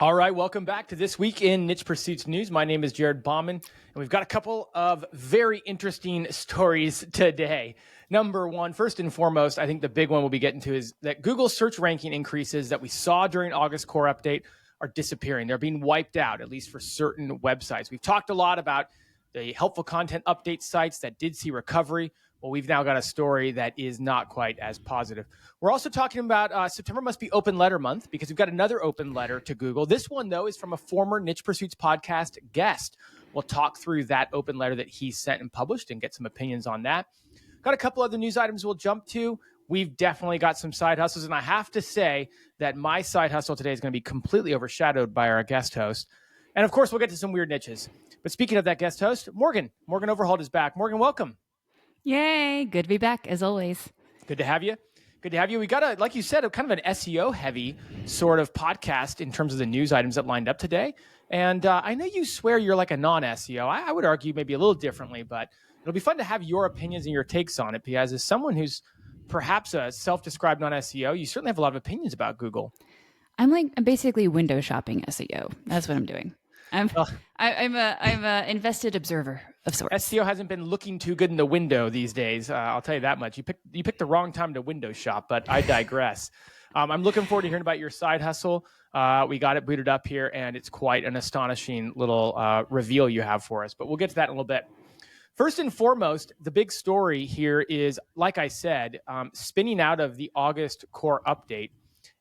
All right, welcome back to This Week in Niche Pursuits News. My name is Jared Bauman, and we've got a couple of very interesting stories today. Number one, first and foremost, I think the big one we'll be getting to is that Google search ranking increases that we saw during August core update are disappearing. They're being wiped out, at least for certain websites. We've talked a lot about the helpful content update sites that did see recovery. Well, we've now got a story that is not quite as positive. We're also talking about September must be open letter month because we've got another open letter to Google. This one, though, is from a former Niche Pursuits podcast guest. We'll talk through that open letter that he sent and published and get some opinions on that. Got a couple other news items we'll jump to. We've definitely got some side hustles, and I have to say that my side hustle today is going to be completely overshadowed by our guest host. And of course, we'll get to some weird niches. But speaking of that guest host, Morgan Overholt is back. Morgan, welcome. Yay. Good to be back, as always. Good to have you. Good to have you. We got like you said, kind of an SEO heavy sort of podcast in terms of the news items that lined up today. And I know you swear you're like a non-SEO. I would argue maybe a little differently, but it'll be fun to have your opinions and your takes on it, because as someone who's perhaps a self-described non-SEO, you certainly have a lot of opinions about Google. I'm basically window shopping SEO. That's what I'm doing. I'm a invested observer of sorts. SEO hasn't been looking too good in the window these days. I'll tell you that much. You picked the wrong time to window shop, but I digress. I'm looking forward to hearing about your side hustle. We got it booted up here, and it's quite an astonishing little reveal you have for us. But we'll get to that in a little bit. First and foremost, the big story here is, like I said, spinning out of the August core update.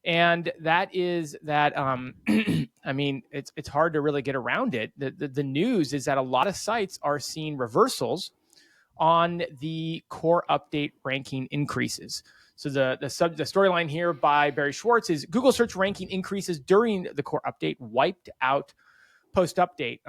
And that is that, I mean, it's hard to really get around it. The news is that a lot of sites are seeing reversals on the core update ranking increases. So the storyline here by Barry Schwartz is Google search ranking increases during the core update wiped out post-update.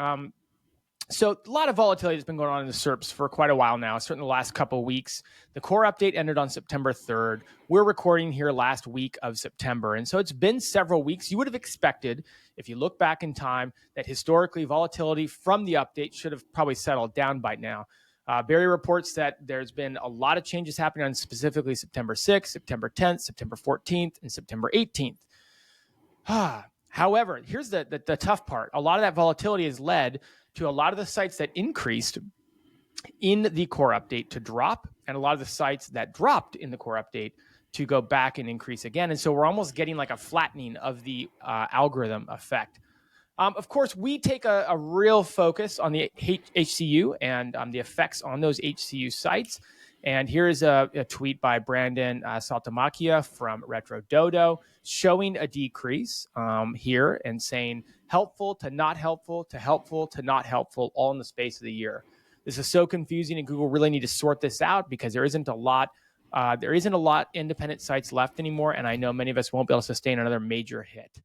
So a lot of volatility has been going on in the SERPs for quite a while now, certainly the last couple of weeks. The core update ended on September 3rd. We're recording here last week of September. And so it's been several weeks. You would have expected, if you look back in time, that historically volatility from the update should have probably settled down by now. Barry reports that there's been a lot of changes happening on specifically September 6th, September 10th, September 14th, and September 18th. However, here's the tough part. A lot of that volatility has led to a lot of the sites that increased in the core update to drop, and a lot of the sites that dropped in the core update to go back and increase again. And so we're almost getting like a flattening of the algorithm effect. Of course, we take a real focus on the HCU and the effects on those HCU sites. And here's a tweet by Brandon Saltamacchia from Retro Dodo showing a decrease here and saying helpful to not helpful to helpful to not helpful, all in the space of the year. This is so confusing, and Google really need to sort this out because there isn't a lot independent sites left anymore. And I know many of us won't be able to sustain another major hit.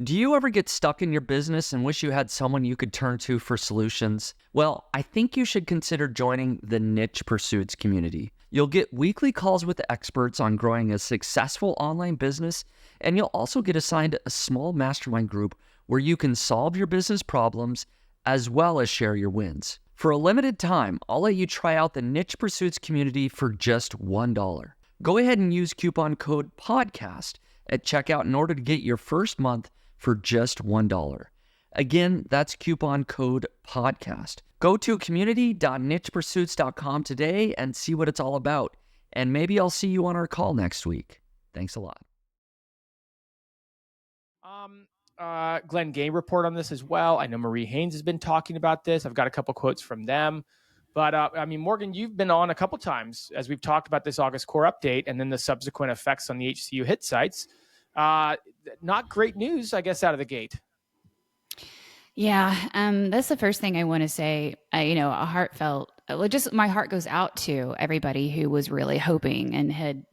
Do you ever get stuck in your business and wish you had someone you could turn to for solutions? Well, I think you should consider joining the Niche Pursuits community. You'll get weekly calls with experts on growing a successful online business, and you'll also get assigned a small mastermind group where you can solve your business problems as well as share your wins. For a limited time, I'll let you try out the Niche Pursuits community for just $1. Go ahead and use coupon code PODCAST at checkout in order to get your first month for just $1. Again, that's coupon code PODCAST. Go to community.nichepursuits.com today and see what it's all about. And maybe I'll see you on our call next week. Thanks a lot. Glenn Gay report on this as well. I know Marie Haynes has been talking about this. I've got a couple quotes from them. But I mean, Morgan, you've been on a couple times as we've talked about this August core update and then the subsequent effects on the HCU hit sites. Not great news, I guess, out of the gate. Yeah, that's the first thing I want to say. A heartfelt, just my heart goes out to everybody who was really hoping and had,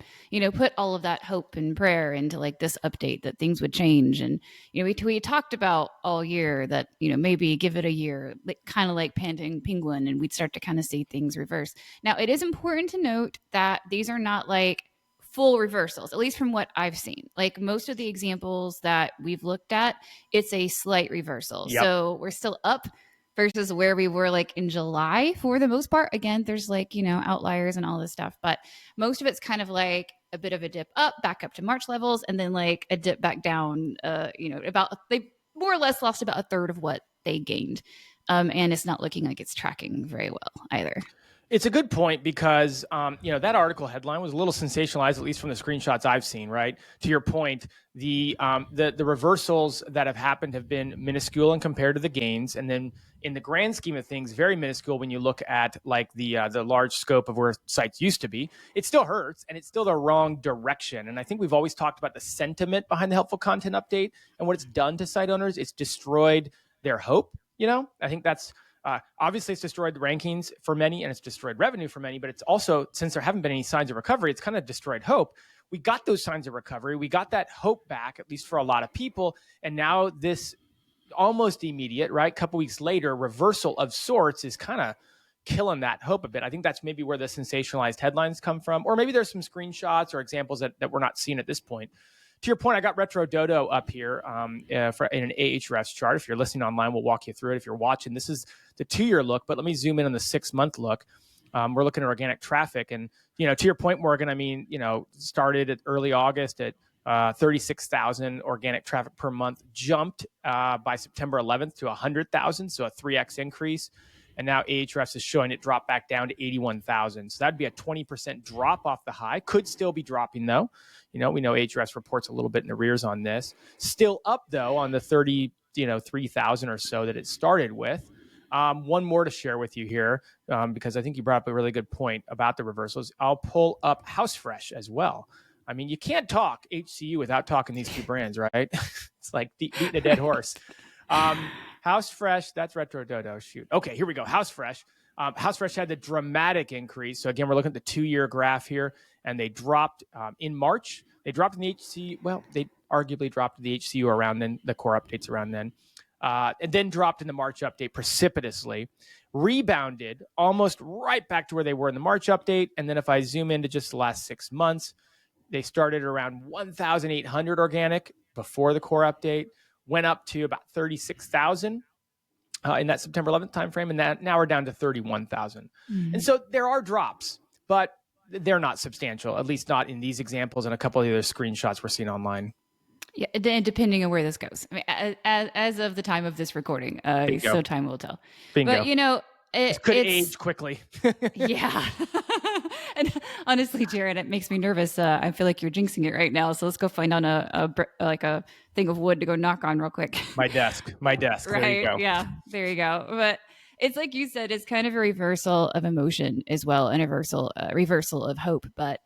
put all of that hope and prayer into like this update that things would change. And, we talked about all year that, maybe give it a year, kind of like Panting Penguin, and we'd start to kind of see things reverse. Now, it is important to note that these are not like full reversals, at least from what I've seen. Like most of the examples that we've looked at, it's a slight reversal. Yep. So we're still up versus where we were like in July for the most part. Again, there's like, outliers and all this stuff, but most of it's kind of like a bit of a dip up, back up to March levels, and then like a dip back down. They more or less lost about a third of what they gained, and it's not looking like it's tracking very well either. It's a good point because, that article headline was a little sensationalized, at least from the screenshots I've seen, right? To your point, the reversals that have happened have been minuscule and compared to the gains. And then in the grand scheme of things, very minuscule when you look at like the large scope of where sites used to be. It still hurts and it's still the wrong direction. And I think we've always talked about the sentiment behind the helpful content update and what it's done to site owners. It's destroyed their hope. I think that's, obviously, it's destroyed the rankings for many and it's destroyed revenue for many, but it's also, since there haven't been any signs of recovery, it's kind of destroyed hope. We got those signs of recovery. We got that hope back, at least for a lot of people. And now this almost immediate, right, couple weeks later, reversal of sorts is kind of killing that hope a bit. I think that's maybe where the sensationalized headlines come from, or maybe there's some screenshots or examples that we're not seeing at this point. To your point, I got Retro Dodo up here in an Ahrefs chart. If you're listening online, we'll walk you through it. If you're watching, this is the 2-year look, but let me zoom in on the 6-month look. We're looking at organic traffic. And, to your point, Morgan, started at early August at 36,000 organic traffic per month, jumped by September 11th to 100,000, so a 3x increase. And now Ahrefs is showing it drop back down to 81,000. So that'd be a 20% drop off the high. Could still be dropping though. We know Ahrefs reports a little bit in arrears on this. Still up though on the 3,000 or so that it started with. One more to share with you here because I think you brought up a really good point about the reversals. I'll pull up HouseFresh as well. I mean, you can't talk HCU without talking these two brands, right? It's like beating a dead horse. HouseFresh, that's Retro Dodo. Shoot. Okay, here we go. HouseFresh. HouseFresh had the dramatic increase. So again, we're looking at the 2-year graph here, and they dropped in March. They dropped in the HCU. Well, they arguably dropped the HCU around then, the core updates around then, and then dropped in the March update precipitously. Rebounded almost right back to where they were in the March update. And then if I zoom into just the last 6 months, they started around 1,800 organic before the core update, went up to about 36,000 in that September 11th timeframe, and now we're down to 31,000. Mm-hmm. And so there are drops, but they're not substantial, at least not in these examples and a couple of the other screenshots we're seeing online. Yeah, depending on where this goes. I mean, as of the time of this recording, so time will tell. Bingo. But it could age quickly. Yeah. And honestly, Jared, it makes me nervous. I feel like you're jinxing it right now. So let's go find on a thing of wood to go knock on real quick. My desk. Right. There you go. Yeah. There you go. But it's like you said, it's kind of a reversal of emotion as well, and a reversal of hope. But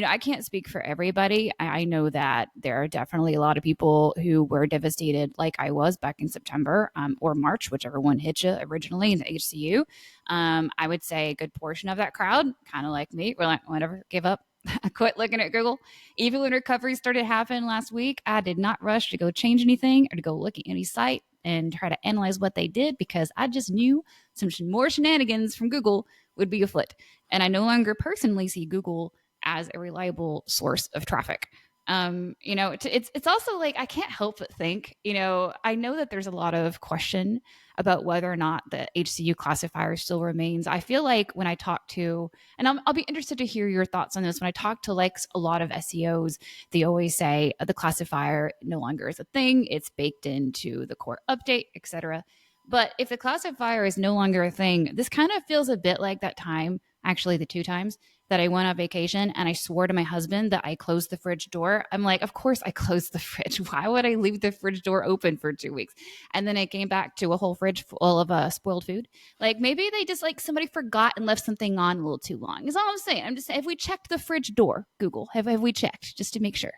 I can't speak for everybody. I know that there are definitely a lot of people who were devastated, like I was back in September or March, whichever one hit you originally in the HCU. I would say a good portion of that crowd, kind of like me, were like, whatever, give up. I quit looking at Google. Even when recovery started happening last week, I did not rush to go change anything or to go look at any site and try to analyze what they did, because I just knew some more shenanigans from Google would be afoot. And I no longer personally see Google as a reliable source of traffic. It's also like, I can't help but think, I know that there's a lot of question about whether or not the HCU classifier still remains. I feel like when I talk to, and I'll be interested to hear your thoughts on this. When I talk to like a lot of SEOs, they always say the classifier no longer is a thing. It's baked into the core update, etc. But if the classifier is no longer a thing, this kind of feels a bit like that time, actually the 2 times that I went on vacation and I swore to my husband that I closed the fridge door. I'm like, of course I closed the fridge. Why would I leave the fridge door open for 2 weeks? And then I came back to a whole fridge full of spoiled food. Like maybe they just like somebody forgot and left something on a little too long. Is all I'm saying. I'm just saying, have we checked the fridge door, Google? Have we checked just to make sure?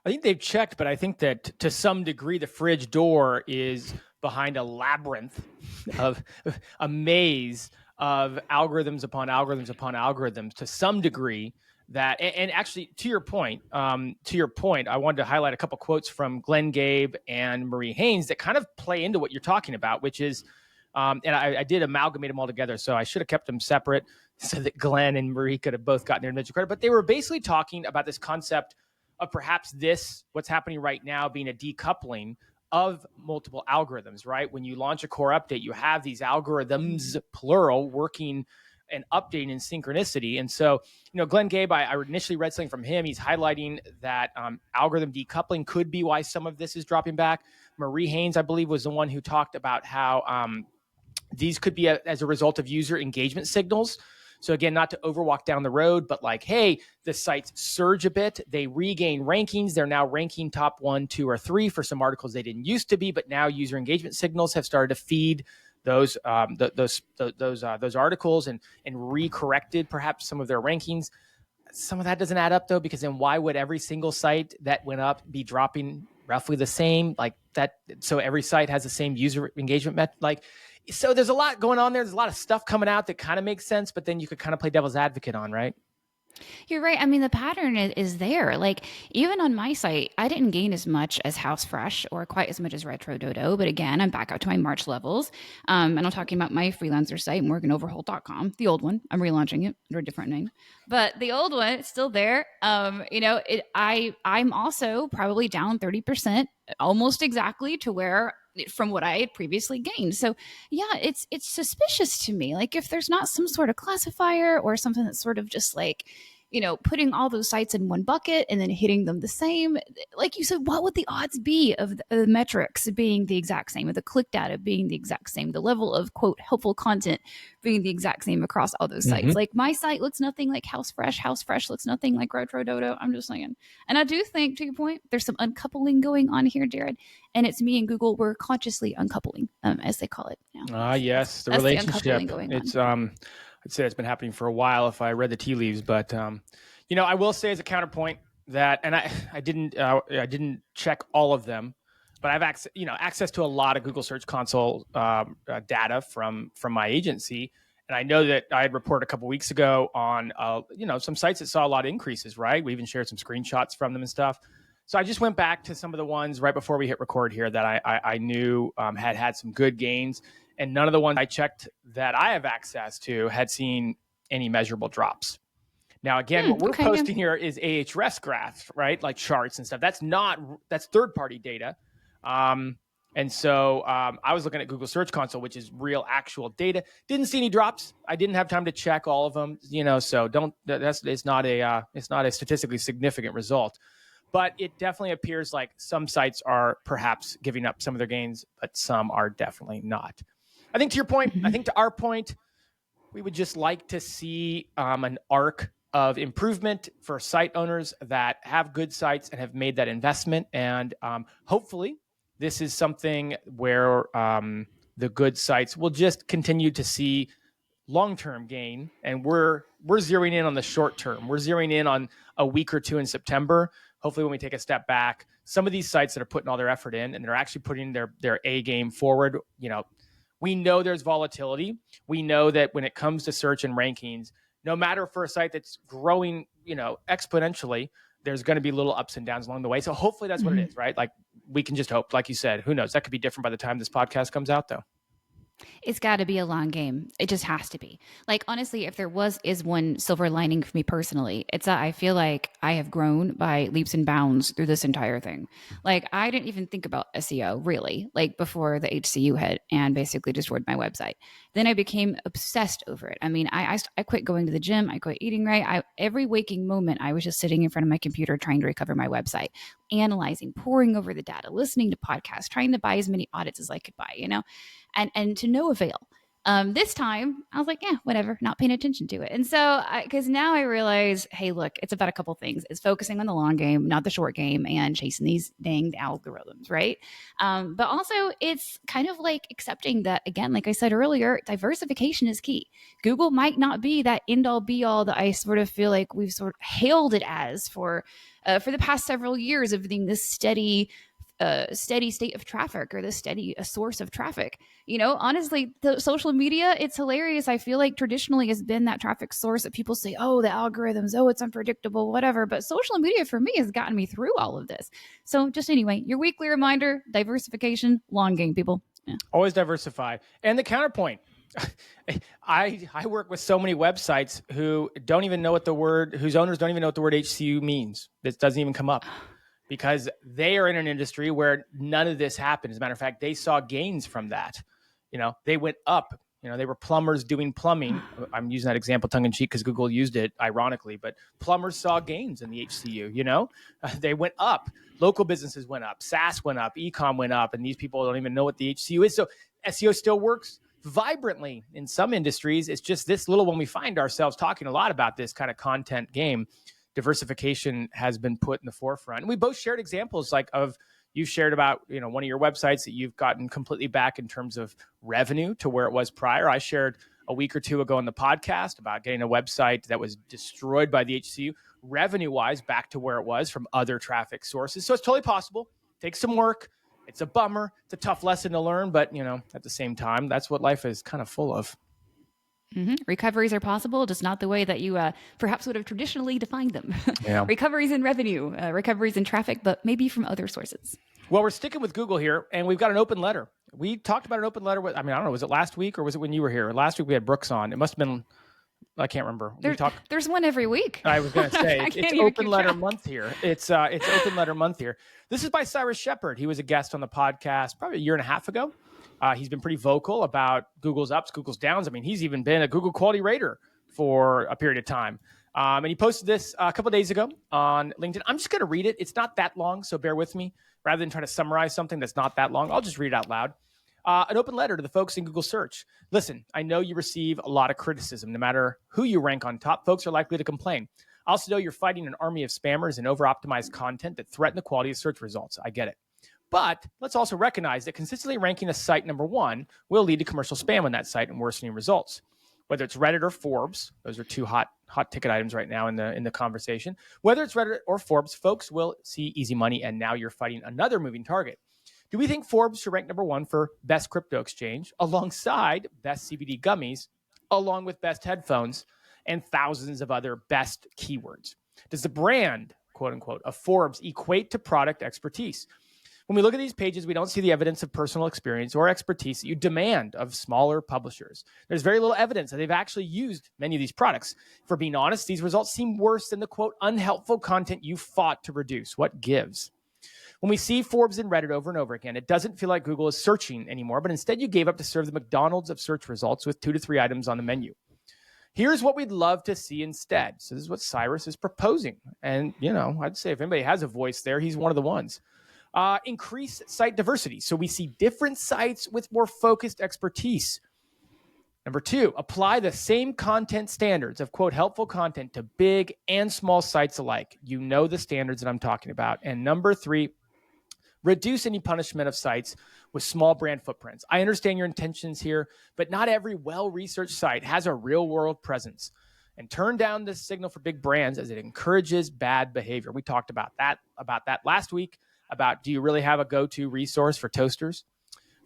I think they've checked, but I think that to some degree the fridge door is behind a labyrinth of a maze of algorithms upon algorithms upon algorithms to some degree. That, and actually to your point, I wanted to highlight a couple quotes from Glenn Gabe and Marie Haynes that kind of play into what you're talking about, which is, and I did amalgamate them all together, so I should have kept them separate so that Glenn and Marie could have both gotten their individual credit. But they were basically talking about this concept of perhaps what's happening right now being a decoupling of multiple algorithms, right? When you launch a core update, you have these algorithms, plural, working and updating in synchronicity. And so, Glenn Gabe, I initially read something from him. He's highlighting that algorithm decoupling could be why some of this is dropping back. Marie Haynes, I believe, was the one who talked about how these could be as a result of user engagement signals. So again, not to overwalk down the road, but like, hey, the sites surge a bit. They regain rankings. They're now ranking top 1, 2, or 3 for some articles they didn't used to be, but now user engagement signals have started to feed those articles and recorrected perhaps some of their rankings. Some of that doesn't add up though, because then why would every single site that went up be dropping roughly the same like that? So every site has the same user engagement so there's a lot going on there. There's a lot of stuff coming out that kind of makes sense, but then you could kind of play devil's advocate on, right? You're right. I mean, the pattern is there. Like, even on my site, I didn't gain as much as House Fresh or quite as much as Retro Dodo. But again, I'm back up to my March levels. And I'm talking about my freelancer site, morganoverholt.com, the old one. I'm relaunching it under a different name. But the old one, it's still there. I'm also probably down 30%, almost exactly to where from what I had previously gained. So yeah, it's suspicious to me. Like, if there's not some sort of classifier or something that's sort of just like, putting all those sites in one bucket and then hitting them the same, like you said, what would the odds be of the metrics being the exact same, of the click data being the exact same, the level of quote helpful content being the exact same across all those sites? Like, my site looks nothing like House Fresh looks nothing like Retro Dodo. I'm just saying. And I do think, to your point, there's some uncoupling going on here, Jared, and it's me and Google, we're consciously uncoupling, as they call it now. Yes, the that's relationship. The going it's on. I'd say it's been happening for a while if I read the tea leaves, but I will say as a counterpoint that, and I didn't check all of them, but I've access to a lot of Google Search Console data from my agency. And I know that I had reported a couple weeks ago on some sites that saw a lot of increases, right? We even shared some screenshots from them and stuff. So I just went back to some of the ones right before we hit record here that I knew had some good gains. And none of the ones I checked that I have access to had seen any measurable drops. Now, again, what we're posting here is Ahrefs graphs, right? Like charts and stuff. That's third-party data. And so I was looking at Google Search Console, which is real actual data. Didn't see any drops. I didn't have time to check all of them, so it's not a statistically significant result. But it definitely appears like some sites are perhaps giving up some of their gains, but some are definitely not. I think to your point, I think to our point, we would just like to see an arc of improvement for site owners that have good sites and have made that investment. And hopefully this is something where the good sites will just continue to see long-term gain. And we're zeroing in on the short term. We're zeroing in on a week or two in September. Hopefully when we take a step back, some of these sites that are putting all their effort in and they're actually putting their A game forward, we know there's volatility. We know that when it comes to search and rankings, no matter for a site that's growing, exponentially, there's going to be little ups and downs along the way. So hopefully that's what it is, right? Like, we can just hope, like you said, who knows? That could be different by the time this podcast comes out though. It's got to be a long game. It just has to be. Like, honestly, if there is one silver lining for me personally, it's that I feel like I have grown by leaps and bounds through this entire thing. Like, I didn't even think about SEO really, like before the HCU hit and basically destroyed my website. Then I became obsessed over it. I mean, I quit going to the gym. I quit eating right. Every waking moment, I was just sitting in front of my computer trying to recover my website, analyzing, poring over the data, listening to podcasts, trying to buy as many audits as I could buy, and to no avail. This time I was like, yeah, whatever, not paying attention to it. And so, because now I realize, hey, look, it's about a couple things. It's focusing on the long game, not the short game, and chasing these dang algorithms, right? But also it's kind of like accepting that, again, like I said earlier, diversification is key. Google might not be that end all be all that I sort of feel like we've sort of hailed it as for the past several years of being this steady state of traffic or the steady source of traffic. Honestly, the social media, it's hilarious. I feel like traditionally has been that traffic source that people say, oh, the algorithms, oh, it's unpredictable, whatever. But social media for me has gotten me through all of this. So just anyway, your weekly reminder, diversification, long game, people. Yeah. Always diversify. And the counterpoint. I work with so many websites whose owners don't even know what the word HCU means. This doesn't even come up. Because they are in an industry where none of this happened. As a matter of fact, they saw gains from that. They went up They were plumbers doing plumbing. I'm using that example tongue in cheek because Google used it ironically, but plumbers saw gains in the HCU. They went up. Local businesses went up. SaaS went up. Ecom went up. And these people don't even know what the HCU is. So SEO still works vibrantly in some industries. It's just this little when we find ourselves talking a lot about this kind of content game, diversification has been put in the forefront. And we both shared examples you shared about, one of your websites that you've gotten completely back in terms of revenue to where it was prior. I shared a week or two ago on the podcast about getting a website that was destroyed by the HCU, revenue-wise back to where it was from other traffic sources. So it's totally possible. Takes some work. It's a bummer. It's a tough lesson to learn, but at the same time, that's what life is kind of full of. Mm-hmm. Recoveries are possible, just not the way that you perhaps would have traditionally defined them. Yeah. Recoveries in revenue, recoveries in traffic, but maybe from other sources. Well, we're sticking with Google here, and we've got an open letter. We talked about an open letter. I don't know, was it last week or was it when you were here? Last week we had Brooks on. It must have been, I can't remember. There's one every week. I was going to say, it's open letter month here. It's open letter month here. This is by Cyrus Shepard. He was a guest on the podcast probably a year and a half ago. He's been pretty vocal about Google's ups, Google's downs. I mean, he's even been a Google quality rater for a period of time. And he posted this a couple of days ago on LinkedIn. I'm just going to read it. It's not that long, so bear with me. Rather than trying to summarize something that's not that long, I'll just read it out loud. An open letter to the folks in Google search. Listen, I know you receive a lot of criticism. No matter who you rank on top, folks are likely to complain. I also know you're fighting an army of spammers and over-optimized content that threaten the quality of search results. I get it. But let's also recognize that consistently ranking a site number one will lead to commercial spam on that site and worsening results. Whether it's Reddit or Forbes, those are two hot ticket items right now in the conversation. Whether it's Reddit or Forbes, folks will see easy money, and now you're fighting another moving target. Do we think Forbes should rank number one for best crypto exchange alongside best CBD gummies, along with best headphones and thousands of other best keywords? Does the brand, quote unquote, of Forbes equate to product expertise? When we look at these pages, we don't see the evidence of personal experience or expertise that you demand of smaller publishers. There's very little evidence that they've actually used many of these products. For being honest, these results seem worse than the, quote, unhelpful content you fought to reduce. What gives? When we see Forbes and Reddit over and over again, it doesn't feel like Google is searching anymore, but instead you gave up to serve the McDonald's of search results with 2 to 3 items on the menu. Here's what we'd love to see instead. So this is what Cyrus is proposing. And, I'd say if anybody has a voice there, he's one of the ones. Increase site diversity. So we see different sites with more focused expertise. Number 2, apply the same content standards of, quote, helpful content to big and small sites alike. You know the standards that I'm talking about. And number 3, reduce any punishment of sites with small brand footprints. I understand your intentions here, but not every well-researched site has a real-world presence. And turn down this signal for big brands as it encourages bad behavior. We talked about that last week, about do you really have a go-to resource for toasters?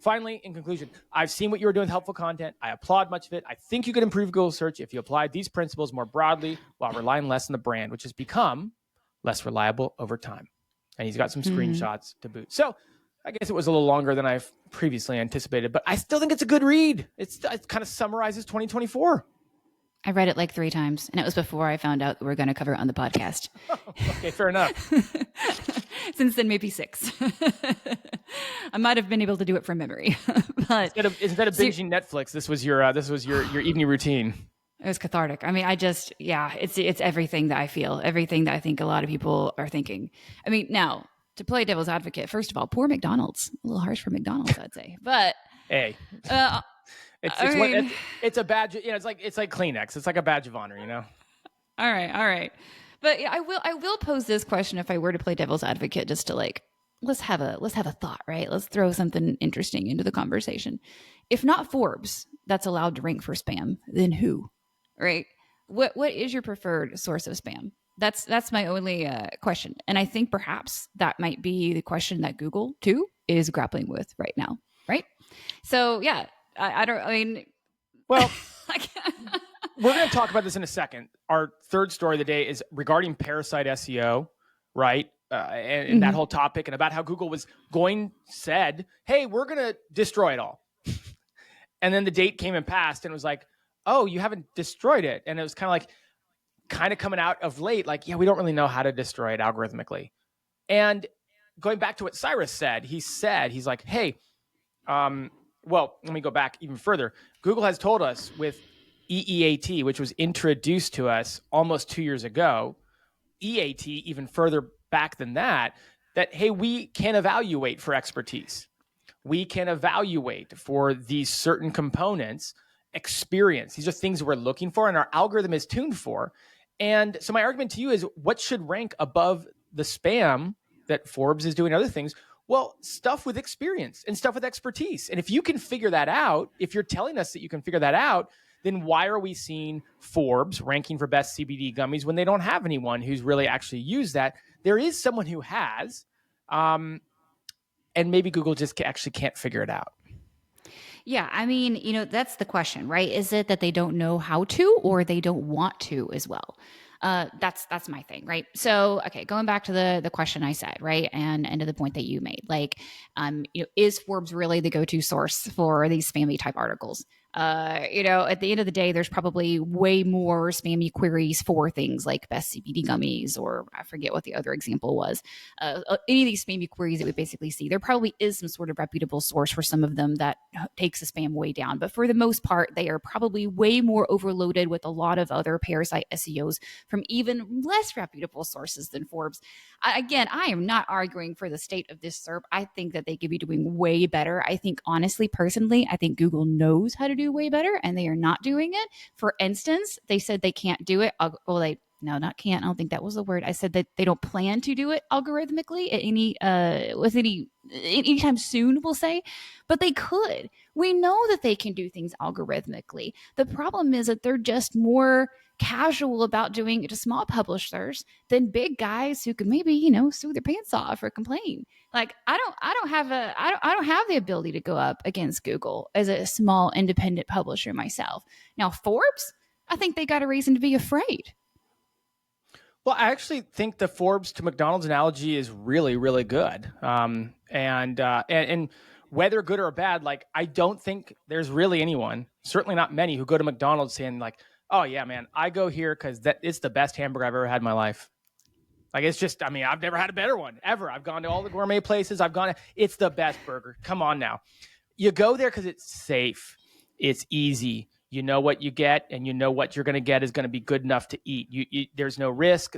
Finally, in conclusion, I've seen what you were doing with helpful content. I applaud much of it. I think you could improve Google search if you applied these principles more broadly while relying less on the brand, which has become less reliable over time. And he's got some screenshots to boot. So I guess it was a little longer than I've previously anticipated, but I still think it's a good read. It kind of summarizes 2024. I read it like 3 times, and it was before I found out that we're going to cover it on the podcast. Okay, fair enough. Since then, maybe 6. I might have been able to do it from memory. But instead of binging Netflix, this was your evening routine. It was cathartic. I mean, it's everything that I feel, everything that I think a lot of people are thinking. I mean, now to play devil's advocate, first of all, poor McDonald's. A little harsh for McDonald's, I'd say. But hey. It's a badge. It's like Kleenex. It's like a badge of honor. All right. But yeah, I will pose this question if I were to play devil's advocate, just to let's have a thought, right? Let's throw something interesting into the conversation. If not Forbes, that's allowed to rank for spam, then who, right? What is your preferred source of spam? That's my only question, and I think perhaps that might be the question that Google too is grappling with right now, right? So yeah. Well, we're going to talk about this in a second. Our third story of the day is regarding parasite SEO, right? And that whole topic, and about how Google said, hey, we're going to destroy it all. And then the date came and passed, and it was like, oh, you haven't destroyed it. And it was kind of coming out of late, like, yeah, we don't really know how to destroy it algorithmically. And going back to what Cyrus said, he's like, hey, well, let me go back even further. Google has told us with EEAT, which was introduced to us almost 2 years ago, EAT even further back than that, hey, we can evaluate for expertise. We can evaluate for these certain components, experience. These are things we're looking for and our algorithm is tuned for. And so my argument to you is, what should rank above the spam that Forbes is doing, other things? Well, stuff with experience and stuff with expertise. And if you can figure that out, if you're telling us that you can figure that out, then why are we seeing Forbes ranking for best CBD gummies when they don't have anyone who's really actually used that? There is someone who has, and maybe Google just actually can't figure it out. Yeah, I mean, that's the question, right? Is it that they don't know how to, or they don't want to as well? That's my thing, right? So, okay, going back to the question I said, right, and to the point that you made, like, is Forbes really the go-to source for these spammy type articles? At the end of the day, there's probably way more spammy queries for things like best CBD gummies, or I forget what the other example was. Any of these spammy queries that we basically see, there probably is some sort of reputable source for some of them that takes the spam way down. But for the most part, they are probably way more overloaded with a lot of other parasite SEOs from even less reputable sources than Forbes. I am not arguing for the state of this SERP. I think that they could be doing way better. I think, honestly, personally, I think Google knows how to do way better and they are not doing it. For instance, they said they can't do it. No, not can't. I don't think that was the word. I said that they don't plan to do it algorithmically at anytime soon, we'll say, but they could. We know that they can do things algorithmically. The problem is that they're just more casual about doing it to small publishers than big guys who can maybe, sue their pants off or complain. Like, I don't have the ability to go up against Google as a small independent publisher myself. Now, Forbes, I think they got a reason to be afraid. Well, I actually think the Forbes to McDonald's analogy is really, really good. And whether good or bad, like, I don't think there's really anyone, certainly not many, who go to McDonald's saying like, oh yeah, man, I go here because it's the best hamburger I've ever had in my life. Like, it's just, I've never had a better one ever. I've gone to all the gourmet places. It's the best burger. Come on now. You go there because it's safe. It's easy. You know what you get, and you know what you're going to get is going to be good enough to eat. There's no risk.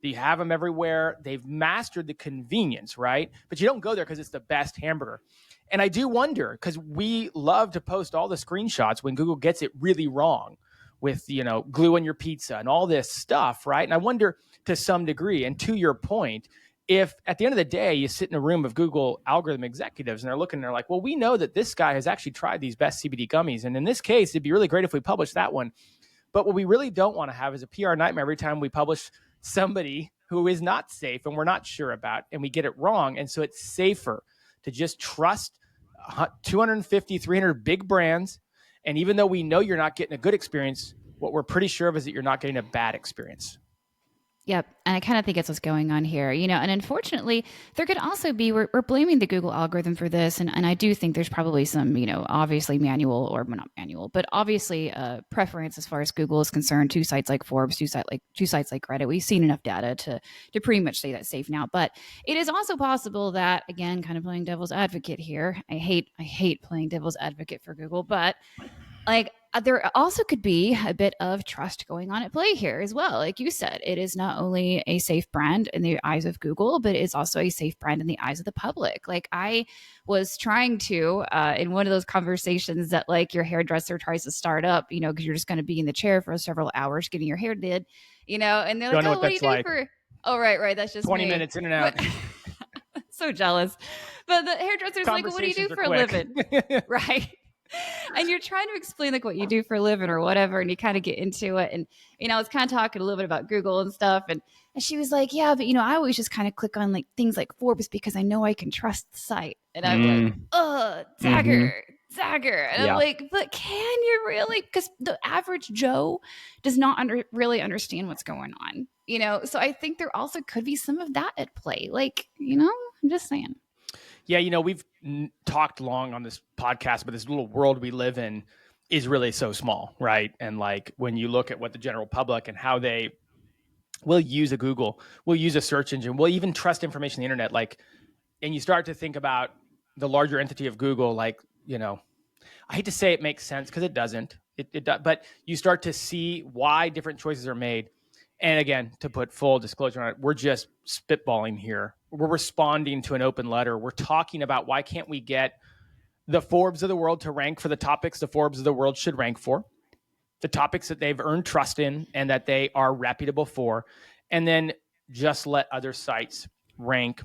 You have them everywhere. They've mastered the convenience, right? But you don't go there because it's the best hamburger. And I do wonder, because we love to post all the screenshots when Google gets it really wrong with, glue on your pizza and all this stuff, right? And I wonder, to some degree, and to your point, if at the end of the day, you sit in a room of Google algorithm executives and they're looking and they're like, well, we know that this guy has actually tried these best CBD gummies. And in this case, it'd be really great if we publish that one. But what we really don't want to have is a PR nightmare every time we publish somebody who is not safe and we're not sure about, and we get it wrong. And so it's safer to just trust 250, 300 big brands. And even though we know you're not getting a good experience, what we're pretty sure of is that you're not getting a bad experience. Yep. And I kind of think it's what's going on here, and unfortunately, there could also be, we're blaming the Google algorithm for this. And I do think there's probably some, obviously manual, or not manual, but obviously preference as far as Google is concerned to sites like Forbes, to sites like Reddit. We've seen enough data to pretty much say that's safe now. But it is also possible that, again, kind of playing devil's advocate here. I hate playing devil's advocate for Google, but like, there also could be a bit of trust going on at play here as well. Like you said, it is not only a safe brand in the eyes of Google, but it's also a safe brand in the eyes of the public. Like, I was trying to, in one of those conversations that, like, your hairdresser tries to start up, because you're just going to be in the chair for several hours getting your hair did, and they're like, oh, what do you do for? Oh, right. That's just 20 me. minutes in and out. So jealous. But the hairdresser's like, what do you do for a living? Right. And you're trying to explain like what you do for a living or whatever, and you kind of get into it. And I was kind of talking a little bit about Google and stuff, and she was like, yeah, but I always just kind of click on like things like Forbes because I know I can trust the site. And I'm like, oh, dagger. And I'm like, but can you really? Because the average Joe does not really understand what's going on, so I think there also could be some of that at play. Like, I'm just saying. Yeah, we've talked long on this podcast, but this little world we live in is really so small, right? And like, when you look at what the general public and how they will use a Google, will use a search engine, will even trust information on the internet, like, and you start to think about the larger entity of Google, like, I hate to say it makes sense because it doesn't. It does, but you start to see why different choices are made. And again, to put full disclosure on it, we're just spitballing here. We're responding to an open letter. We're talking about why can't we get the Forbes of the world to rank for the topics the Forbes of the world should rank for, the topics that they've earned trust in and that they are reputable for, and then just let other sites rank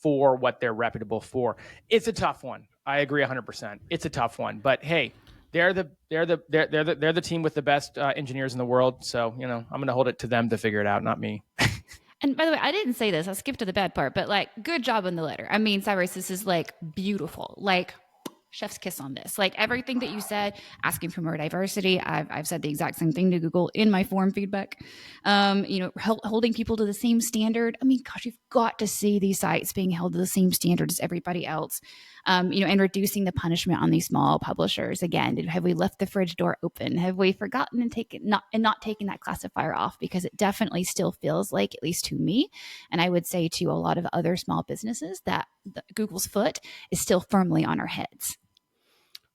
for what they're reputable for. It's a tough one. I agree 100%. It's a tough one, but hey, they're the team with the best engineers in the world. So, I'm going to hold it to them to figure it out, not me. And by the way, I didn't say this. I skipped to the bad part, but like, good job on the letter. I mean, Cyrus, this is like beautiful. Like, chef's kiss on this. Like everything that you said, asking for more diversity. I've said the exact same thing to Google in my form feedback. Holding people to the same standard. I mean, gosh, you've got to see these sites being held to the same standard as everybody else. And reducing the punishment on these small publishers. Again, have we left the fridge door open? Have we forgotten and not taken that classifier off? Because it definitely still feels like, at least to me, and I would say to a lot of other small businesses, that Google's foot is still firmly on our heads.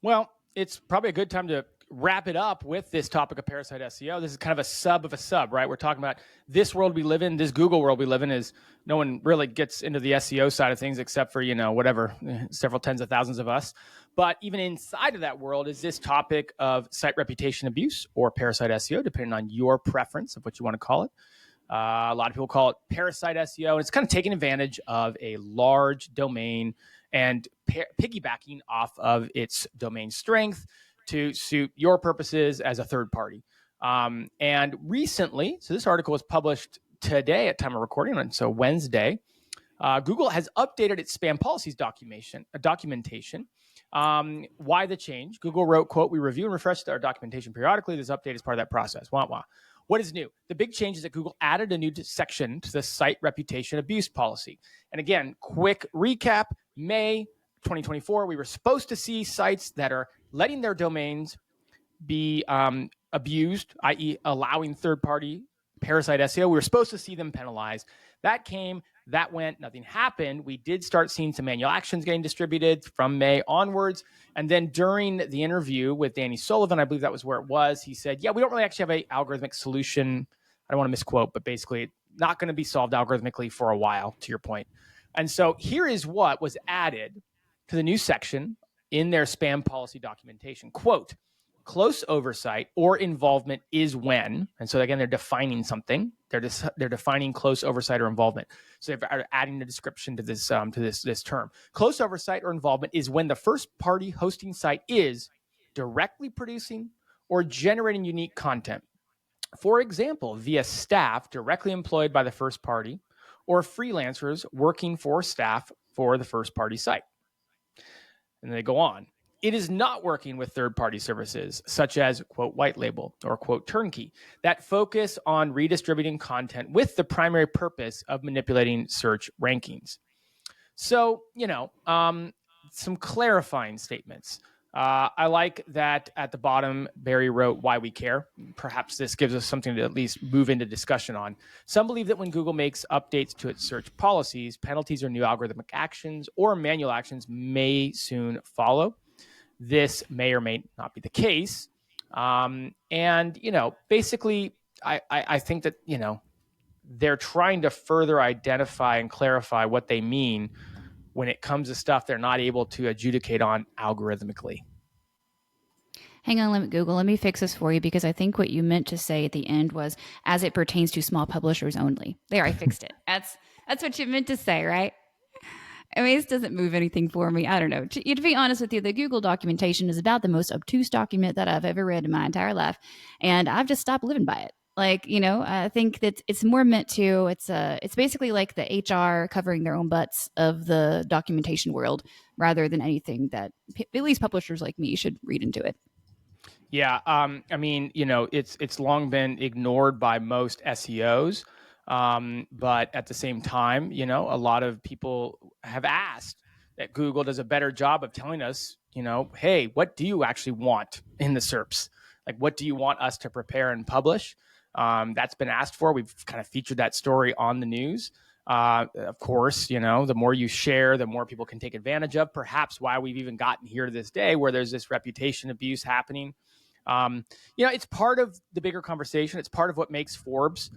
Well, it's probably a good time to wrap it up with this topic of parasite SEO. This is kind of a sub, right? We're talking about this world we live in, this Google world we live in. Is no one really gets into the SEO side of things except for, several tens of thousands of us. But even inside of that world is this topic of site reputation abuse or parasite SEO, depending on your preference of what you want to call it. A lot of people call it parasite SEO, and it's kind of taking advantage of a large domain and piggybacking off of its domain strength to suit your purposes as a third party. And recently, so this article was published today at time of recording, and so Wednesday, Google has updated its spam policies documentation. Why the change? Google wrote, quote, "We review and refresh our documentation periodically. This update is part of that process." Wah, wah. What is new? The big change is that Google added a new section to the site reputation abuse policy. And again, quick recap, May 2024, we were supposed to see sites that are letting their domains be abused, i.e. allowing third-party parasite SEO. We were supposed to see them penalized. That came, that went, nothing happened. We did start seeing some manual actions getting distributed from May onwards. And then during the interview with Danny Sullivan, I believe that was where it was, he said, yeah, we don't really actually have an algorithmic solution. I don't want to misquote, but basically not going to be solved algorithmically for a while, to your point. And so here is what was added to the new section in their spam policy documentation. Quote, "Close oversight or involvement is when," and so again, they're defining something. They're defining close oversight or involvement. So they're adding the description to this term. Close oversight or involvement is when the first party hosting site is directly producing or generating unique content. For example, via staff directly employed by the first party or freelancers working for staff for the first party site. And they go on. It is not working with third-party services, such as, quote, white label or, quote, turnkey, that focus on redistributing content with the primary purpose of manipulating search rankings. So, some clarifying statements. I like that at the bottom, Barry wrote, "Why we care." Perhaps this gives us something to at least move into discussion on. Some believe that when Google makes updates to its search policies, penalties or new algorithmic actions or manual actions may soon follow. This may or may not be the case. Basically, I think that, they're trying to further identify and clarify what they mean when it comes to stuff they're not able to adjudicate on algorithmically. Hang on, Google, let me fix this for you, because I think what you meant to say at the end was as it pertains to small publishers only. There, I fixed it. That's what you meant to say, right? I mean, this doesn't move anything for me. I don't know. To be honest with you, the Google documentation is about the most obtuse document that I've ever read in my entire life. And I've just stopped living by it. I think that it's more meant to, it's basically like the HR covering their own butts of the documentation world, rather than anything that at least publishers like me should read into it. Yeah. It's long been ignored by most SEOs. But at the same time, a lot of people have asked that Google does a better job of telling us, hey, what do you actually want in the SERPs? Like, what do you want us to prepare and publish? That's been asked for. We've kind of featured that story on the news. Of course, the more you share, the more people can take advantage of. Perhaps why we've even gotten here to this day where there's this reputation abuse happening. It's part of the bigger conversation. It's part of what makes Forbes